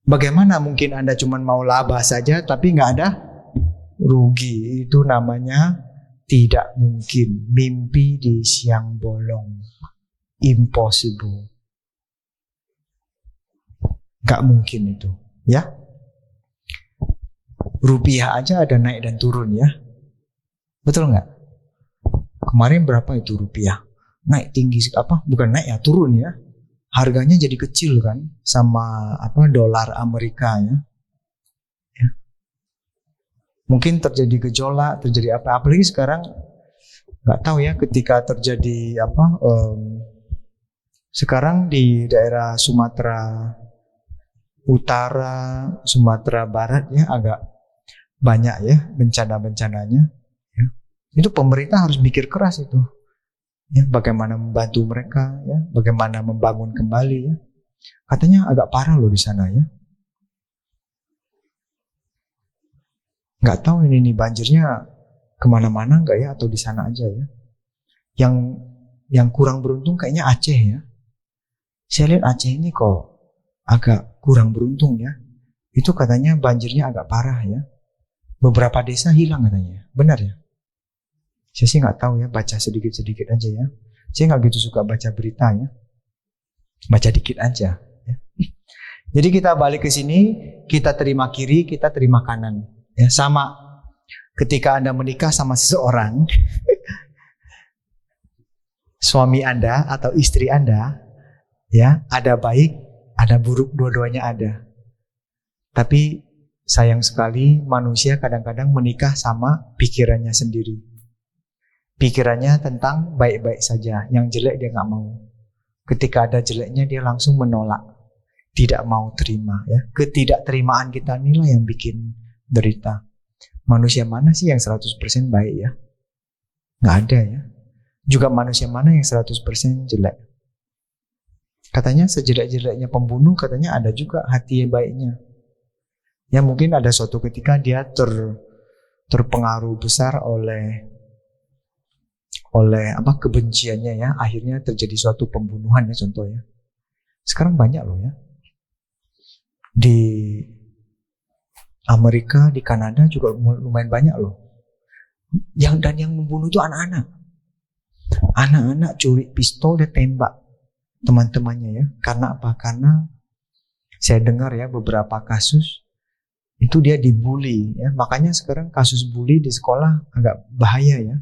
Bagaimana mungkin Anda cuma mau laba saja tapi nggak ada rugi? Itu namanya tidak mungkin. Mimpi di siang bolong. Impossible. Gak mungkin itu, ya. Rupiah aja ada naik dan turun ya. Betul nggak? Kemarin berapa itu rupiah? Naik tinggi apa? Bukan naik ya, turun ya. Harganya jadi kecil kan sama dolar Amerika ya. Ya. Mungkin terjadi gejolak, terjadi apa? Apalagi sekarang nggak tahu ya ketika terjadi sekarang di daerah Sumatera Utara, Sumatera Barat ya agak banyak ya bencana-bencananya. Ya. Itu pemerintah harus mikir keras itu. Ya, bagaimana membantu mereka, ya, bagaimana membangun kembali ya. Katanya agak parah loh di sana ya. Nggak tahu ini banjirnya kemana-mana nggak ya atau di sana aja ya. Yang kurang beruntung kayaknya Aceh ya. Saya lihat Aceh ini kok agak kurang beruntung ya. Itu katanya banjirnya agak parah ya. Beberapa desa hilang katanya. Benar ya? Saya sih nggak tahu ya, baca sedikit-sedikit aja ya. Saya nggak gitu suka baca berita ya. Baca dikit aja. Ya. Jadi kita balik ke sini, kita terima kiri, kita terima kanan. Ya, sama. ketika Anda menikah sama seseorang, suami Anda atau istri Anda, ya, ada baik, ada buruk, dua-duanya ada. Tapi sayang sekali manusia kadang-kadang menikah sama pikirannya sendiri. Pikirannya tentang baik-baik saja, yang jelek dia nggak mau. Ketika ada jeleknya dia langsung menolak, tidak mau terima. Ya. Ketidakterimaan kita inilah yang bikin derita. Manusia mana sih yang 100% baik ya? Nggak ada ya. Juga manusia mana yang 100% jelek? Katanya sejelek-jeleknya pembunuh, katanya ada juga hati baiknya. Ya mungkin ada suatu ketika dia terpengaruh besar oleh kebenciannya ya, akhirnya terjadi suatu pembunuhan ya contohnya. Sekarang banyak loh ya. Di Amerika, di Kanada juga lumayan banyak loh. Yang membunuh itu anak-anak. Anak-anak curi pistol dan tembak teman-temannya ya. Karena apa? Karena saya dengar ya beberapa kasus itu dia dibully ya. Makanya sekarang kasus bully di sekolah agak bahaya ya.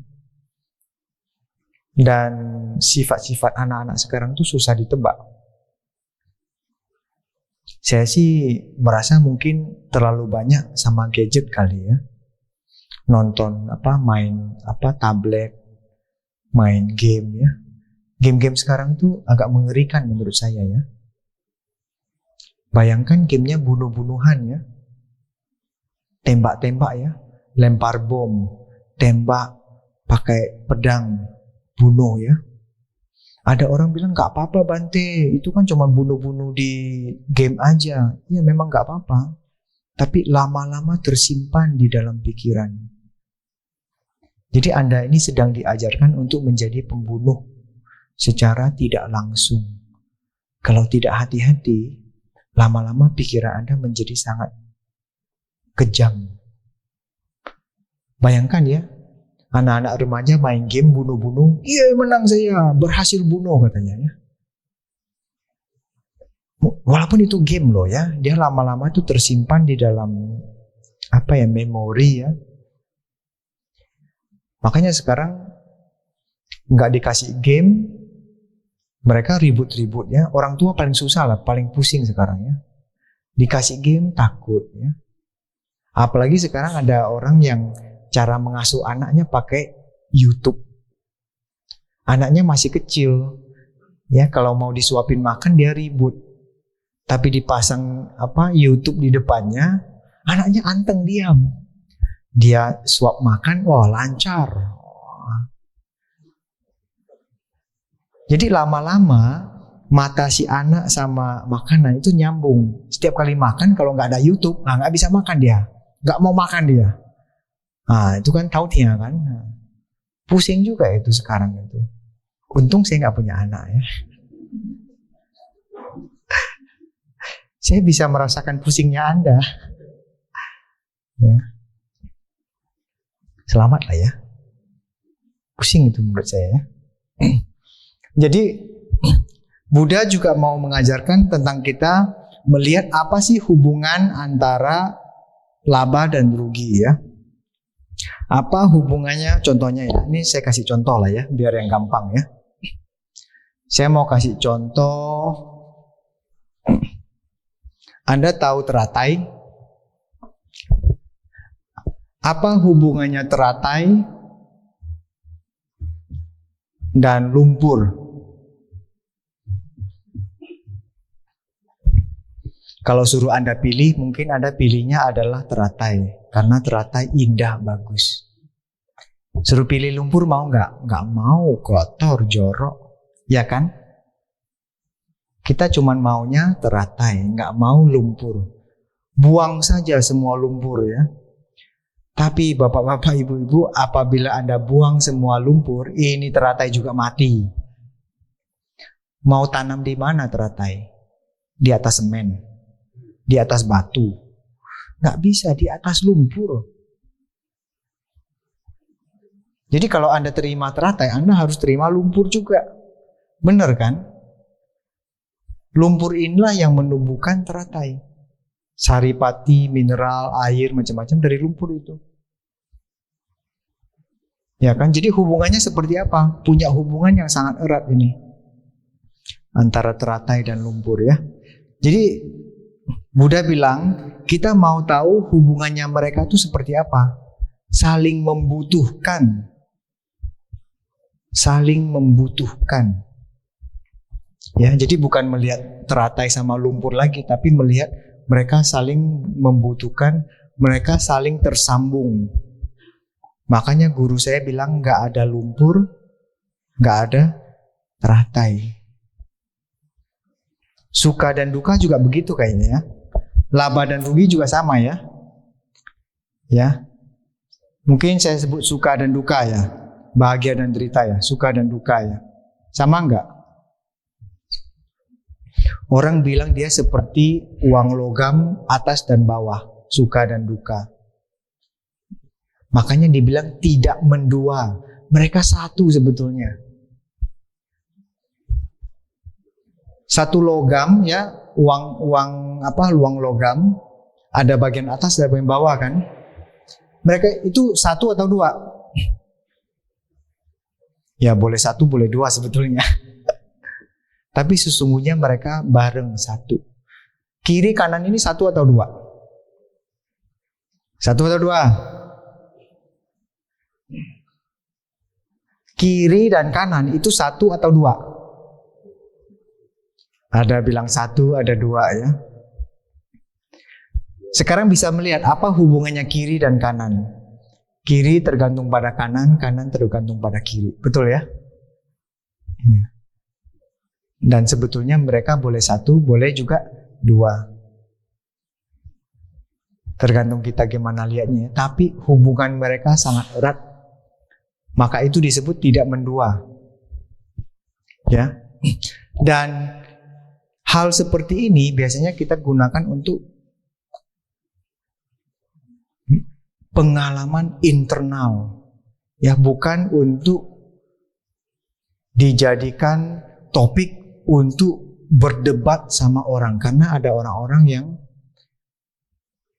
Dan sifat-sifat anak-anak sekarang tuh susah ditebak. Saya sih merasa mungkin terlalu banyak sama gadget kali ya. Nonton main tablet, main game ya. Game-game sekarang tuh agak mengerikan menurut saya ya. Bayangkan gamenya bunuh-bunuhan ya. Tembak-tembak ya, lempar bom, tembak pakai pedang, bunuh ya. Ada orang bilang gak apa-apa Bante, itu kan cuma bunuh-bunuh di game aja. Ya memang gak apa-apa, tapi lama-lama tersimpan di dalam pikiran. Jadi Anda ini sedang diajarkan untuk menjadi pembunuh secara tidak langsung. Kalau tidak hati-hati, lama-lama pikiran Anda menjadi sangat kejam. Bayangkan ya, anak-anak remaja main game bunuh-bunuh, iya menang saya, berhasil bunuh katanya ya. Walaupun itu game loh ya, dia lama-lama itu tersimpan di dalam memori ya. Makanya sekarang nggak dikasih game, mereka ribut-ribut ya. Orang tua paling susah lah, paling pusing sekarang ya. Dikasih game takut ya. Apalagi sekarang ada orang yang cara mengasuh anaknya pakai YouTube. Anaknya masih kecil, ya kalau mau disuapin makan dia ribut. Tapi dipasang YouTube di depannya, anaknya anteng diam. Dia suap makan, wah lancar. Jadi lama-lama mata si anak sama makanan itu nyambung. Setiap kali makan kalau nggak ada YouTube, nggak bisa makan dia. Nggak mau makan dia. Itu kan tautia kan. Pusing juga itu sekarang itu. Untung saya nggak punya anak ya. Saya bisa merasakan pusingnya Anda. Ya. Selamat lah ya. Pusing itu menurut saya ya. Jadi Buddha juga mau mengajarkan tentang kita melihat apa sih hubungan antara laba dan rugi ya. Apa hubungannya? Contohnya ya, ini saya kasih contoh lah ya, biar yang gampang ya. Saya mau kasih contoh. Anda tahu teratai? Apa hubungannya teratai dan lumpur? Kalau suruh Anda pilih, mungkin Anda pilihnya adalah teratai. Karena teratai indah, bagus. Suruh pilih lumpur mau nggak? Nggak mau, kotor, jorok. Ya kan? Kita cuman maunya teratai, nggak mau lumpur. Buang saja semua lumpur ya. Tapi bapak-bapak, ibu-ibu, apabila Anda buang semua lumpur, ini teratai juga mati. Mau tanam di mana teratai? Di atas semen, di atas batu. Nggak bisa, di atas lumpur. Jadi kalau Anda terima teratai, Anda harus terima lumpur juga. Benar kan? Lumpur inilah yang menumbuhkan teratai. Saripati, mineral, air, macam-macam dari lumpur itu. Ya kan? Jadi hubungannya seperti apa? Punya hubungan yang sangat erat ini antara teratai dan lumpur ya. Jadi Buddha bilang kita mau tahu hubungannya mereka itu seperti apa. Saling membutuhkan. Saling membutuhkan. Ya, jadi bukan melihat teratai sama lumpur lagi, tapi melihat mereka saling membutuhkan, mereka saling tersambung. Makanya guru saya bilang nggak ada lumpur, nggak ada teratai. Suka dan duka juga begitu kayaknya ya. Laba dan rugi juga sama ya. Ya. Mungkin saya sebut suka dan duka ya. Bahagia dan derita ya. Suka dan duka ya. Sama nggak? Orang bilang dia seperti uang logam atas dan bawah. Suka dan duka. Makanya dibilang tidak mendua. Mereka satu sebetulnya. Satu logam ya, uang logam, ada bagian atas, ada bagian bawah kan. Mereka itu satu atau dua? Ya boleh satu, boleh dua sebetulnya. Tapi sesungguhnya mereka bareng satu. Kiri kanan ini satu atau dua? Satu atau dua? Kiri dan kanan itu satu atau dua? Ada bilang satu, ada dua ya. Sekarang bisa melihat apa hubungannya kiri dan kanan. Kiri tergantung pada kanan, kanan tergantung pada kiri. Betul ya? Dan sebetulnya mereka boleh satu, boleh juga dua. Tergantung kita gimana lihatnya. Tapi hubungan mereka sangat erat. Maka itu disebut tidak mendua. Ya. Dan hal seperti ini biasanya kita gunakan untuk pengalaman internal. Ya, bukan untuk dijadikan topik untuk berdebat sama orang. Karena ada orang-orang yang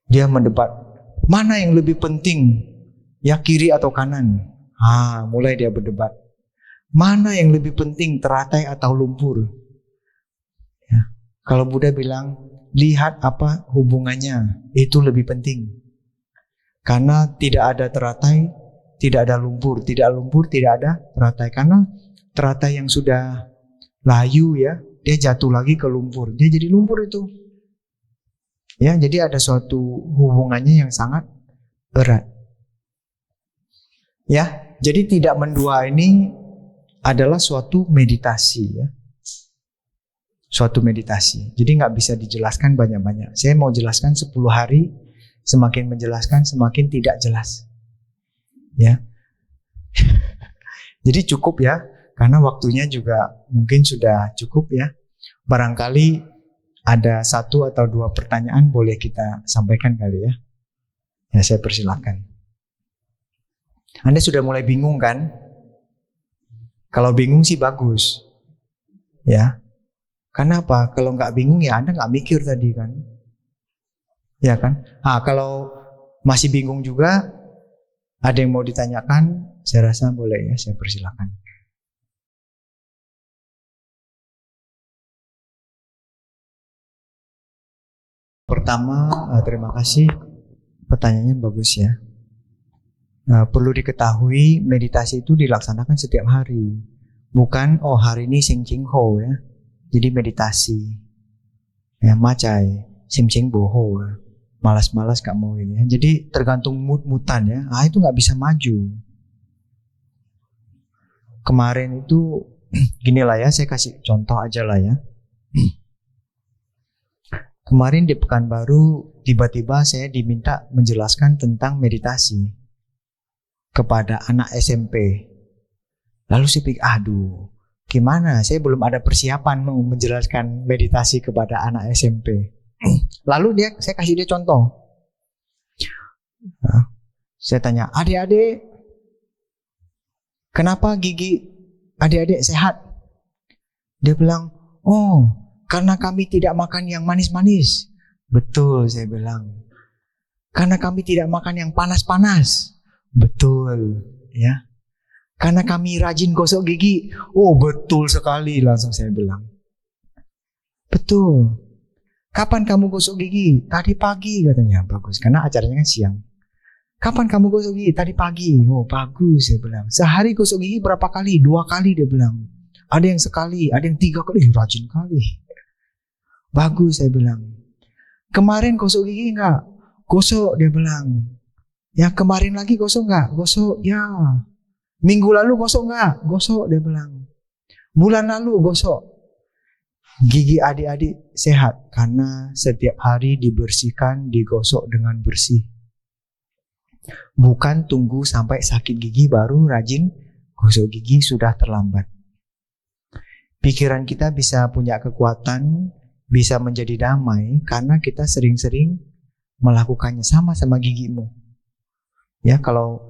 dia mendebat. Mana yang lebih penting? Ya, kiri atau kanan? Mulai dia berdebat. Mana yang lebih penting, teratai atau lumpur? Ya. Kalau Buddha bilang, lihat apa hubungannya, itu lebih penting. Karena tidak ada teratai, tidak ada lumpur. Tidak lumpur, tidak ada teratai. Karena teratai yang sudah layu ya, dia jatuh lagi ke lumpur. Dia jadi lumpur itu. Ya, jadi ada suatu hubungannya yang sangat erat. Ya, jadi tidak mendua ini adalah suatu meditasi ya. Suatu meditasi. Jadi nggak bisa dijelaskan banyak-banyak. Saya mau jelaskan 10 hari, semakin menjelaskan semakin tidak jelas. Ya. Jadi cukup ya, karena waktunya juga mungkin sudah cukup ya. Barangkali ada 1 atau 2 pertanyaan boleh kita sampaikan kali ya. Ya, saya persilakan. Anda sudah mulai bingung kan? Kalau bingung sih bagus. Ya. Karena apa? Kalau nggak bingung ya Anda nggak mikir tadi kan. Ya kan? Kalau masih bingung juga, ada yang mau ditanyakan, saya rasa boleh ya, saya persilakan. Pertama, terima kasih. Pertanyaannya bagus ya. Perlu diketahui meditasi itu dilaksanakan setiap hari. Bukan, hari ini Sing Ching Ho ya. Jadi meditasi. Ya, macai, Sim Ching Boho. Malas-malas gak mau ini ya. Jadi tergantung mood-moodan ya. Itu gak bisa maju. Kemarin itu, gini lah ya, saya kasih contoh aja lah ya. Kemarin di Pekanbaru, tiba-tiba saya diminta menjelaskan tentang meditasi kepada anak SMP. Lalu saya pikir, gimana? Saya belum ada persiapan mau menjelaskan meditasi kepada anak SMP. Lalu saya kasih dia contoh. Saya tanya, adik-adik, kenapa gigi adik-adik sehat? Dia bilang, karena kami tidak makan yang manis-manis. Betul, saya bilang. Karena kami tidak makan yang panas-panas. Betul, ya. Karena kami rajin gosok gigi. Oh, betul sekali, langsung saya bilang. Betul. Kapan kamu gosok gigi? Tadi pagi katanya. Bagus, karena acaranya kan siang. Kapan kamu gosok gigi? Tadi pagi. Oh, bagus, saya bilang. Sehari gosok gigi berapa kali? 2 kali, dia bilang. Ada yang sekali, ada yang 3 kali. Rajin kali. Bagus, saya bilang. Kemarin gosok gigi enggak? Gosok, dia bilang. Ya, kemarin lagi gosok enggak? Gosok, ya. Minggu lalu gosok enggak? Gosok, dia bilang. Bulan lalu gosok. Gigi adik-adik sehat karena setiap hari dibersihkan, digosok dengan bersih. Bukan tunggu sampai sakit gigi baru rajin gosok gigi, sudah terlambat. Pikiran kita bisa punya kekuatan, bisa menjadi damai karena kita sering-sering melakukannya. Sama gigimu. Ya, kalau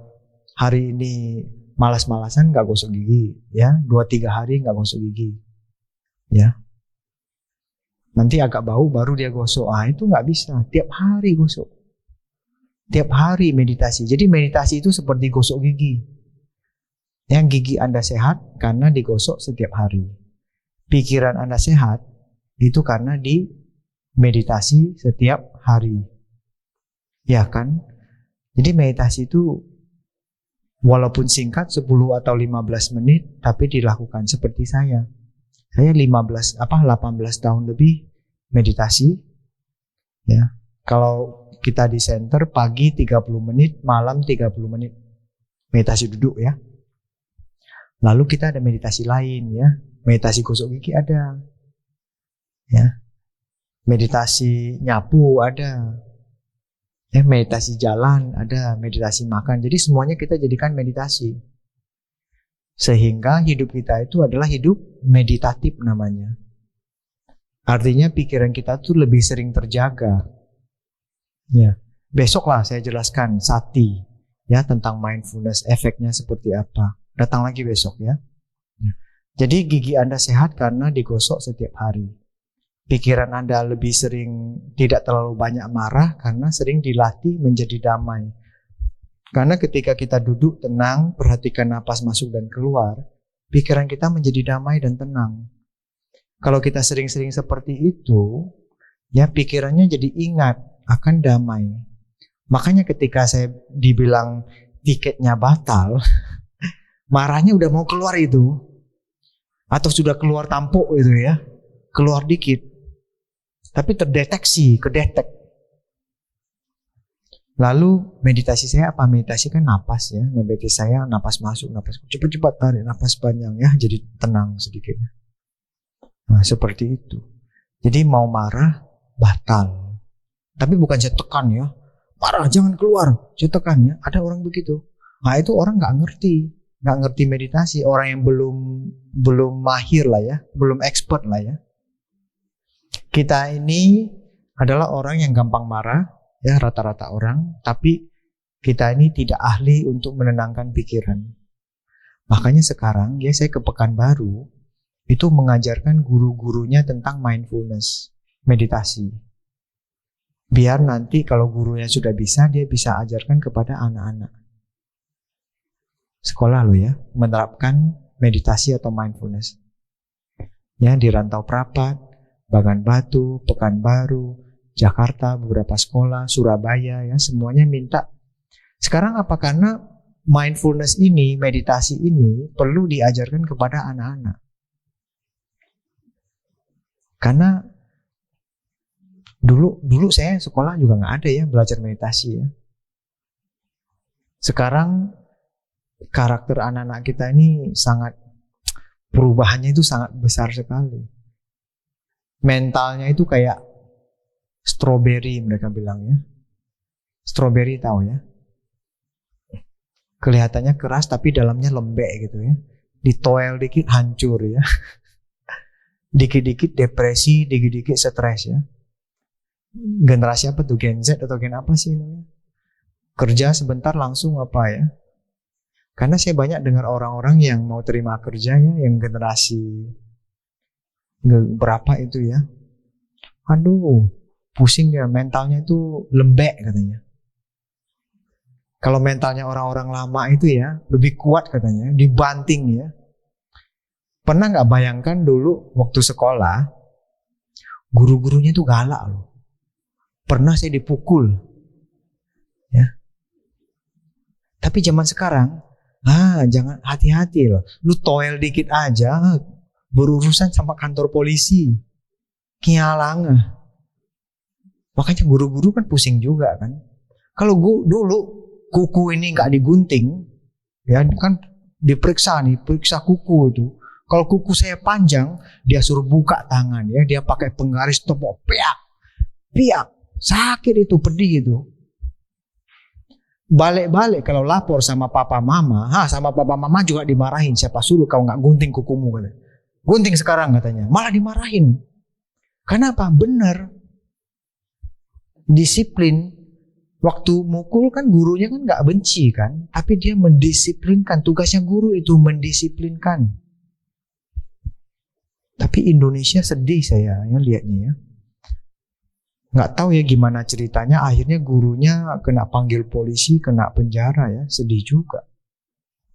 hari ini malas-malasan nggak gosok gigi, ya 2-3 hari nggak gosok gigi, ya nanti agak bau baru dia gosok. Itu nggak bisa. Tiap hari gosok. Tiap hari meditasi. Jadi meditasi itu seperti gosok gigi. Yang gigi Anda sehat karena digosok setiap hari. Pikiran Anda sehat itu karena di meditasi setiap hari. Ya kan? Jadi meditasi itu walaupun singkat 10 atau 15 menit tapi dilakukan seperti saya. Saya 18 tahun lebih meditasi. Ya. Kalau kita di center pagi 30 menit, malam 30 menit. Meditasi duduk ya. Lalu kita ada meditasi lain ya. Meditasi gosok gigi ada. Ya. Meditasi nyapu ada. Ya, meditasi jalan ada, meditasi makan. Jadi semuanya kita jadikan meditasi. Sehingga hidup kita itu adalah hidup meditatif namanya. Artinya pikiran kita tuh lebih sering terjaga. Ya, besoklah saya jelaskan sati ya tentang mindfulness, efeknya seperti apa. Datang lagi besok ya. Jadi gigi Anda sehat karena digosok setiap hari. Pikiran Anda lebih sering tidak terlalu banyak marah karena sering dilatih menjadi damai. Karena ketika kita duduk tenang, perhatikan napas masuk dan keluar, pikiran kita menjadi damai dan tenang. Kalau kita sering-sering seperti itu, ya pikirannya jadi ingat akan damai. Makanya ketika saya dibilang tiketnya batal, marahnya udah mau keluar itu. Atau sudah keluar tampuk itu ya, keluar dikit. Tapi terdeteksi, kedetek. Lalu meditasi saya apa? Meditasi kan napas ya. Meditasi saya napas masuk, napas cepat-cepat tarik napas panjang ya, jadi tenang sedikit. Nah, seperti itu. Jadi mau marah batal. Tapi bukan saya tekan ya. Marah jangan keluar, saya tekan ya. Ada orang begitu. Nah, itu orang nggak ngerti meditasi. Orang yang belum mahir lah ya, belum expert lah ya. Kita ini adalah orang yang gampang marah. Ya, rata-rata orang, tapi kita ini tidak ahli untuk menenangkan pikiran. Makanya sekarang ya saya ke Pekanbaru itu mengajarkan guru-gurunya tentang mindfulness, meditasi. Biar nanti kalau gurunya sudah bisa, dia bisa ajarkan kepada anak-anak. Sekolah lo ya, menerapkan meditasi atau mindfulness. Ya, di Rantau Prapat, Bagan Batu, Pekanbaru, Jakarta, beberapa sekolah, Surabaya ya, semuanya minta. Sekarang apa? Karena mindfulness ini, meditasi ini perlu diajarkan kepada anak-anak. Karena dulu saya sekolah juga nggak ada ya belajar meditasi ya. Sekarang karakter anak-anak kita ini sangat, perubahannya itu sangat besar sekali. Mentalnya itu kayak strawberry mereka bilang ya. Strawberry tahu ya. Kelihatannya keras tapi dalamnya lembek gitu ya. Ditoel dikit hancur ya. Dikit-dikit depresi, dikit-dikit stres ya. Generasi apa tuh? Gen Z atau gen apa sih ini? Kerja sebentar langsung apa ya? Karena saya banyak dengar orang-orang yang mau terima kerja ya, yang generasi berapa itu ya. Aduh, pusing ya, mentalnya itu lembek katanya. Kalau mentalnya orang-orang lama itu ya lebih kuat katanya, dibanting ya. Pernah nggak bayangkan dulu waktu sekolah, guru-gurunya itu galak loh. Pernah saya dipukul. Ya. Tapi zaman sekarang, jangan, hati-hati loh. Lu toel dikit aja, berurusan sama kantor polisi. Kialang. Makanya guru-guru kan pusing juga kan. Kalau dulu kuku ini nggak digunting, ya kan diperiksa nih, periksa kuku itu. Kalau kuku saya panjang, dia suruh buka tangan ya, dia pakai penggaris topok, piak, sakit itu, pedih itu. Balik-balik kalau lapor sama papa mama, sama papa mama juga dimarahin. Siapa suruh kau nggak gunting kukumu katanya. Gunting sekarang katanya, malah dimarahin. Kenapa? Bener, disiplin. Waktu mukul kan gurunya kan nggak benci kan, tapi dia mendisiplinkan. Tugasnya guru itu mendisiplinkan. Tapi Indonesia sedih saya ya lihatnya ya. Nggak tahu ya gimana ceritanya. Akhirnya gurunya kena panggil polisi, kena penjara ya. Sedih juga.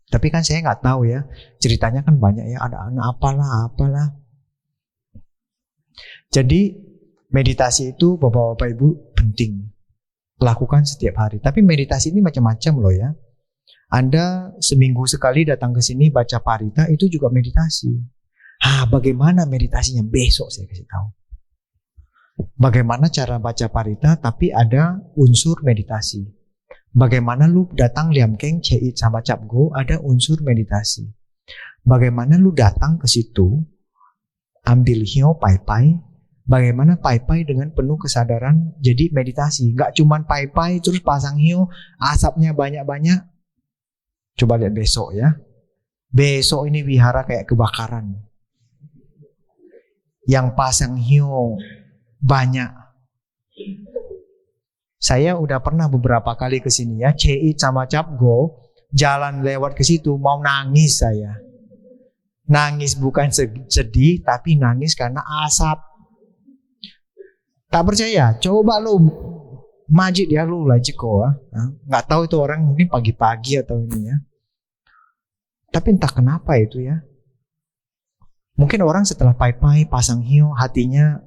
Tapi kan saya nggak tahu ya. Ceritanya kan banyak ya. Ada anak apalah. Jadi meditasi itu bapak-bapak ibu penting. Lakukan setiap hari. Tapi meditasi ini macam-macam loh ya. Anda seminggu sekali datang ke sini baca parita, itu juga meditasi. Bagaimana meditasinya? Besok saya kasih tahu. Bagaimana cara baca parita tapi ada unsur meditasi. Bagaimana lu datang Liam Keng, Ceit sama Cap Go, ada unsur meditasi. Bagaimana lu datang ke situ, ambil hio, pai-pai. Bagaimana pai-pai dengan penuh kesadaran jadi meditasi. Gak cuman pai-pai terus pasang hio, asapnya banyak-banyak. Coba lihat besok ya. Besok ini wihara kayak kebakaran. Yang pasang hio banyak. Saya udah pernah beberapa kali ke sini ya, Ceit sama Cap Go, jalan lewat ke situ mau nangis saya. Nangis bukan sedih, tapi nangis karena asap. Tak percaya? Coba lu majid ya lu lajiko. Nggak tahu itu orang mungkin pagi-pagi atau ini ya. Tapi entah kenapa itu ya. Mungkin orang setelah pai-pai pasang hio hatinya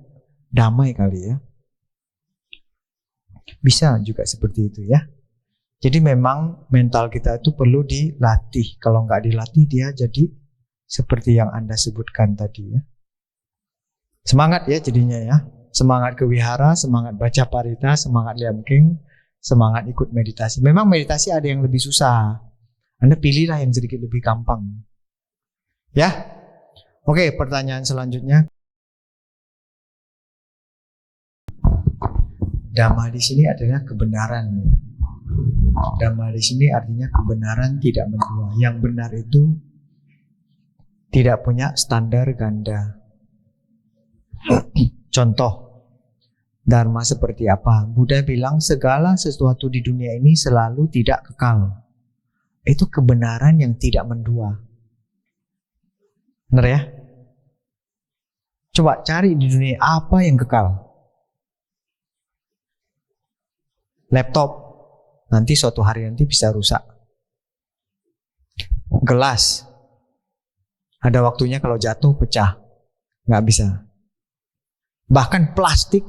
damai kali ya. Bisa juga seperti itu ya. Jadi memang mental kita itu perlu dilatih. Kalau nggak dilatih dia jadi seperti yang Anda sebutkan tadi ya. Semangat ya jadinya ya. Semangat ke wihara, semangat baca parita, semangat Liam Keng, semangat ikut meditasi. Memang meditasi ada yang lebih susah. Anda pilihlah yang sedikit lebih gampang. Ya? Oke, pertanyaan selanjutnya. Dhamma di sini adalah kebenaran. Dhamma di sini artinya kebenaran tidak mendua. Yang benar itu tidak punya standar ganda. Contoh, Dharma seperti apa? Buddha bilang segala sesuatu di dunia ini selalu tidak kekal. Itu kebenaran yang tidak mendua. Benar ya? Coba cari di dunia apa yang kekal. Laptop, nanti suatu hari nanti bisa rusak. Gelas, ada waktunya kalau jatuh pecah. Nggak bisa. Bahkan plastik,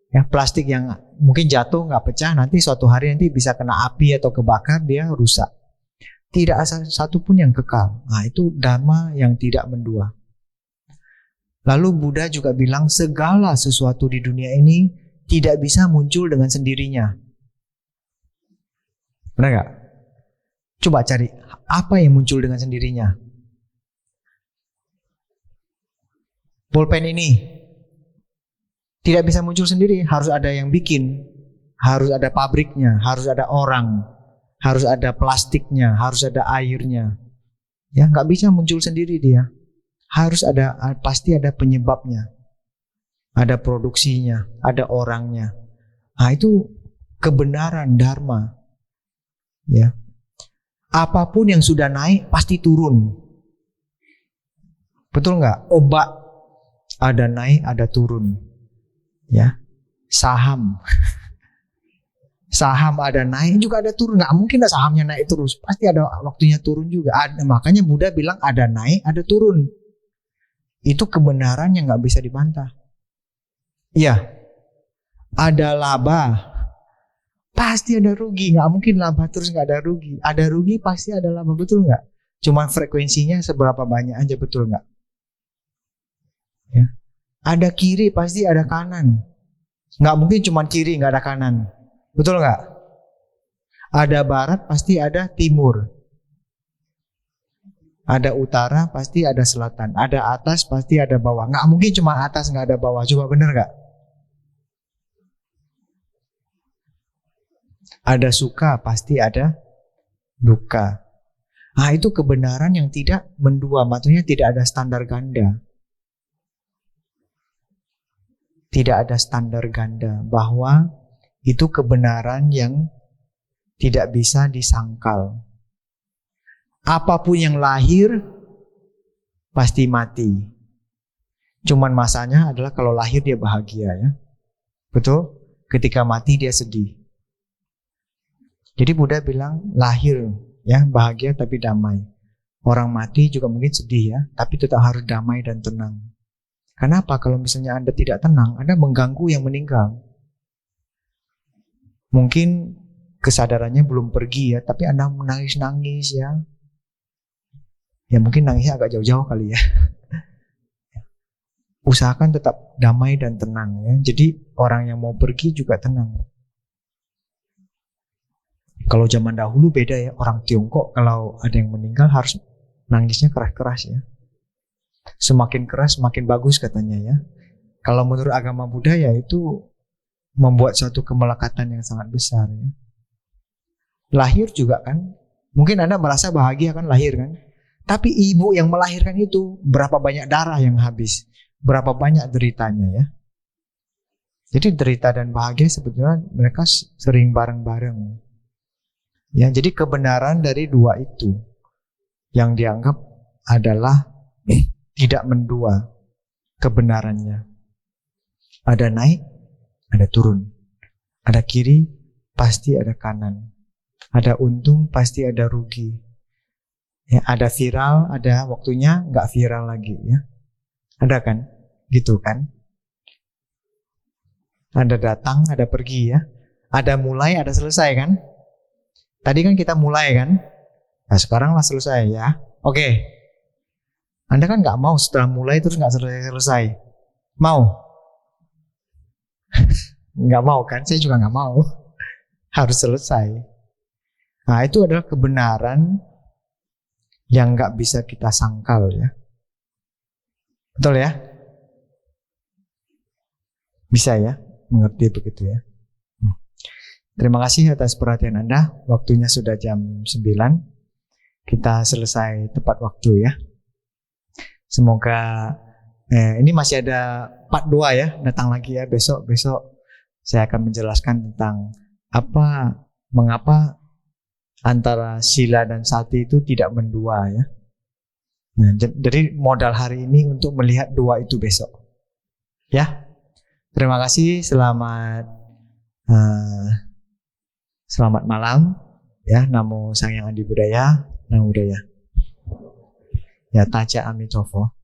ya plastik yang mungkin jatuh nggak pecah, nanti suatu hari nanti bisa kena api atau kebakar, dia rusak. Tidak ada satu pun yang kekal. Nah, itu dharma yang tidak mendua. Lalu Buddha juga bilang segala sesuatu di dunia ini tidak bisa muncul dengan sendirinya. Benar nggak? Coba cari apa yang muncul dengan sendirinya. Pulpen ini tidak bisa muncul sendiri, harus ada yang bikin, harus ada pabriknya, harus ada orang, harus ada plastiknya, harus ada airnya. Ya, nggak bisa muncul sendiri dia. Harus ada, pasti ada penyebabnya, ada produksinya, ada orangnya. Nah, itu kebenaran dharma. Ya, apapun yang sudah naik pasti turun. Betul nggak? Obat ada naik, ada turun. Ya, saham Saham ada naik juga ada turun. Nggak mungkin lah sahamnya naik terus. Pasti ada waktunya turun juga. Makanya Buddha bilang ada naik, ada turun. Itu kebenaran yang nggak bisa dibantah. Iya. Ada laba. Pasti ada rugi. Nggak mungkin laba terus nggak ada rugi. Ada rugi pasti ada laba. Betul nggak? Cuman frekuensinya seberapa banyak aja. Betul nggak? Ya. Ada kiri pasti ada kanan. Nggak mungkin cuma kiri nggak ada kanan. Betul nggak? Ada barat pasti ada timur. Ada utara pasti ada selatan. Ada atas pasti ada bawah. Nggak mungkin cuma atas nggak ada bawah. Coba bener nggak? Ada suka pasti ada duka. Nah itu kebenaran yang tidak mendua. Maksudnya tidak ada standar ganda. Tidak ada standar ganda. Bahwa itu kebenaran yang tidak bisa disangkal. Apapun yang lahir pasti mati. Cuman masanya adalah kalau lahir dia bahagia ya. Betul? Ketika mati dia sedih. Jadi Buddha bilang lahir ya bahagia tapi damai. Orang mati juga mungkin sedih ya, tapi tetap harus damai dan tenang. Kenapa? Kalau misalnya Anda tidak tenang, Anda mengganggu yang meninggal. Mungkin kesadarannya belum pergi ya, tapi Anda menangis-nangis ya. Ya mungkin nangisnya agak jauh-jauh kali ya. Usahakan tetap damai dan tenang ya. Jadi orang yang mau pergi juga tenang. Kalau zaman dahulu beda ya, orang Tiongkok kalau ada yang meninggal harus nangisnya keras-keras ya. Semakin keras semakin bagus katanya ya. Kalau menurut agama Buddha ya itu membuat suatu kemelekatan yang sangat besar ya. Lahir juga kan, mungkin Anda merasa bahagia kan lahir kan, tapi ibu yang melahirkan itu berapa banyak darah yang habis, berapa banyak deritanya ya. Jadi derita dan bahagia sebetulnya mereka sering bareng-bareng ya. Jadi kebenaran dari dua itu yang dianggap adalah tidak mendua kebenarannya. Ada naik, ada turun. Ada kiri, pasti ada kanan. Ada untung, pasti ada rugi. Ya, ada viral, ada waktunya nggak viral lagi ya. Ada kan? Gitu kan? Ada datang, ada pergi ya. Ada mulai, ada selesai kan? Tadi kan kita mulai kan? Nah sekarang lah selesai ya. Oke. Anda kan nggak mau setelah mulai terus nggak selesai. Mau? Nggak mau kan? Saya juga nggak mau. Harus selesai. Nah itu adalah kebenaran yang nggak bisa kita sangkal ya. Betul ya? Bisa ya? Mengerti begitu ya? Terima kasih atas perhatian Anda. Waktunya sudah jam 9. Kita selesai tepat waktu ya. Semoga ini masih ada part 2 ya. Datang lagi ya besok saya akan menjelaskan tentang mengapa antara sila dan sati itu tidak mendua ya. Nah, jadi modal hari ini untuk melihat dua itu besok. Ya. Terima kasih, selamat malam ya. Namo Sang Hyang Adi Budaya, Namo Buddhaya. Ya, Taja Amitofo.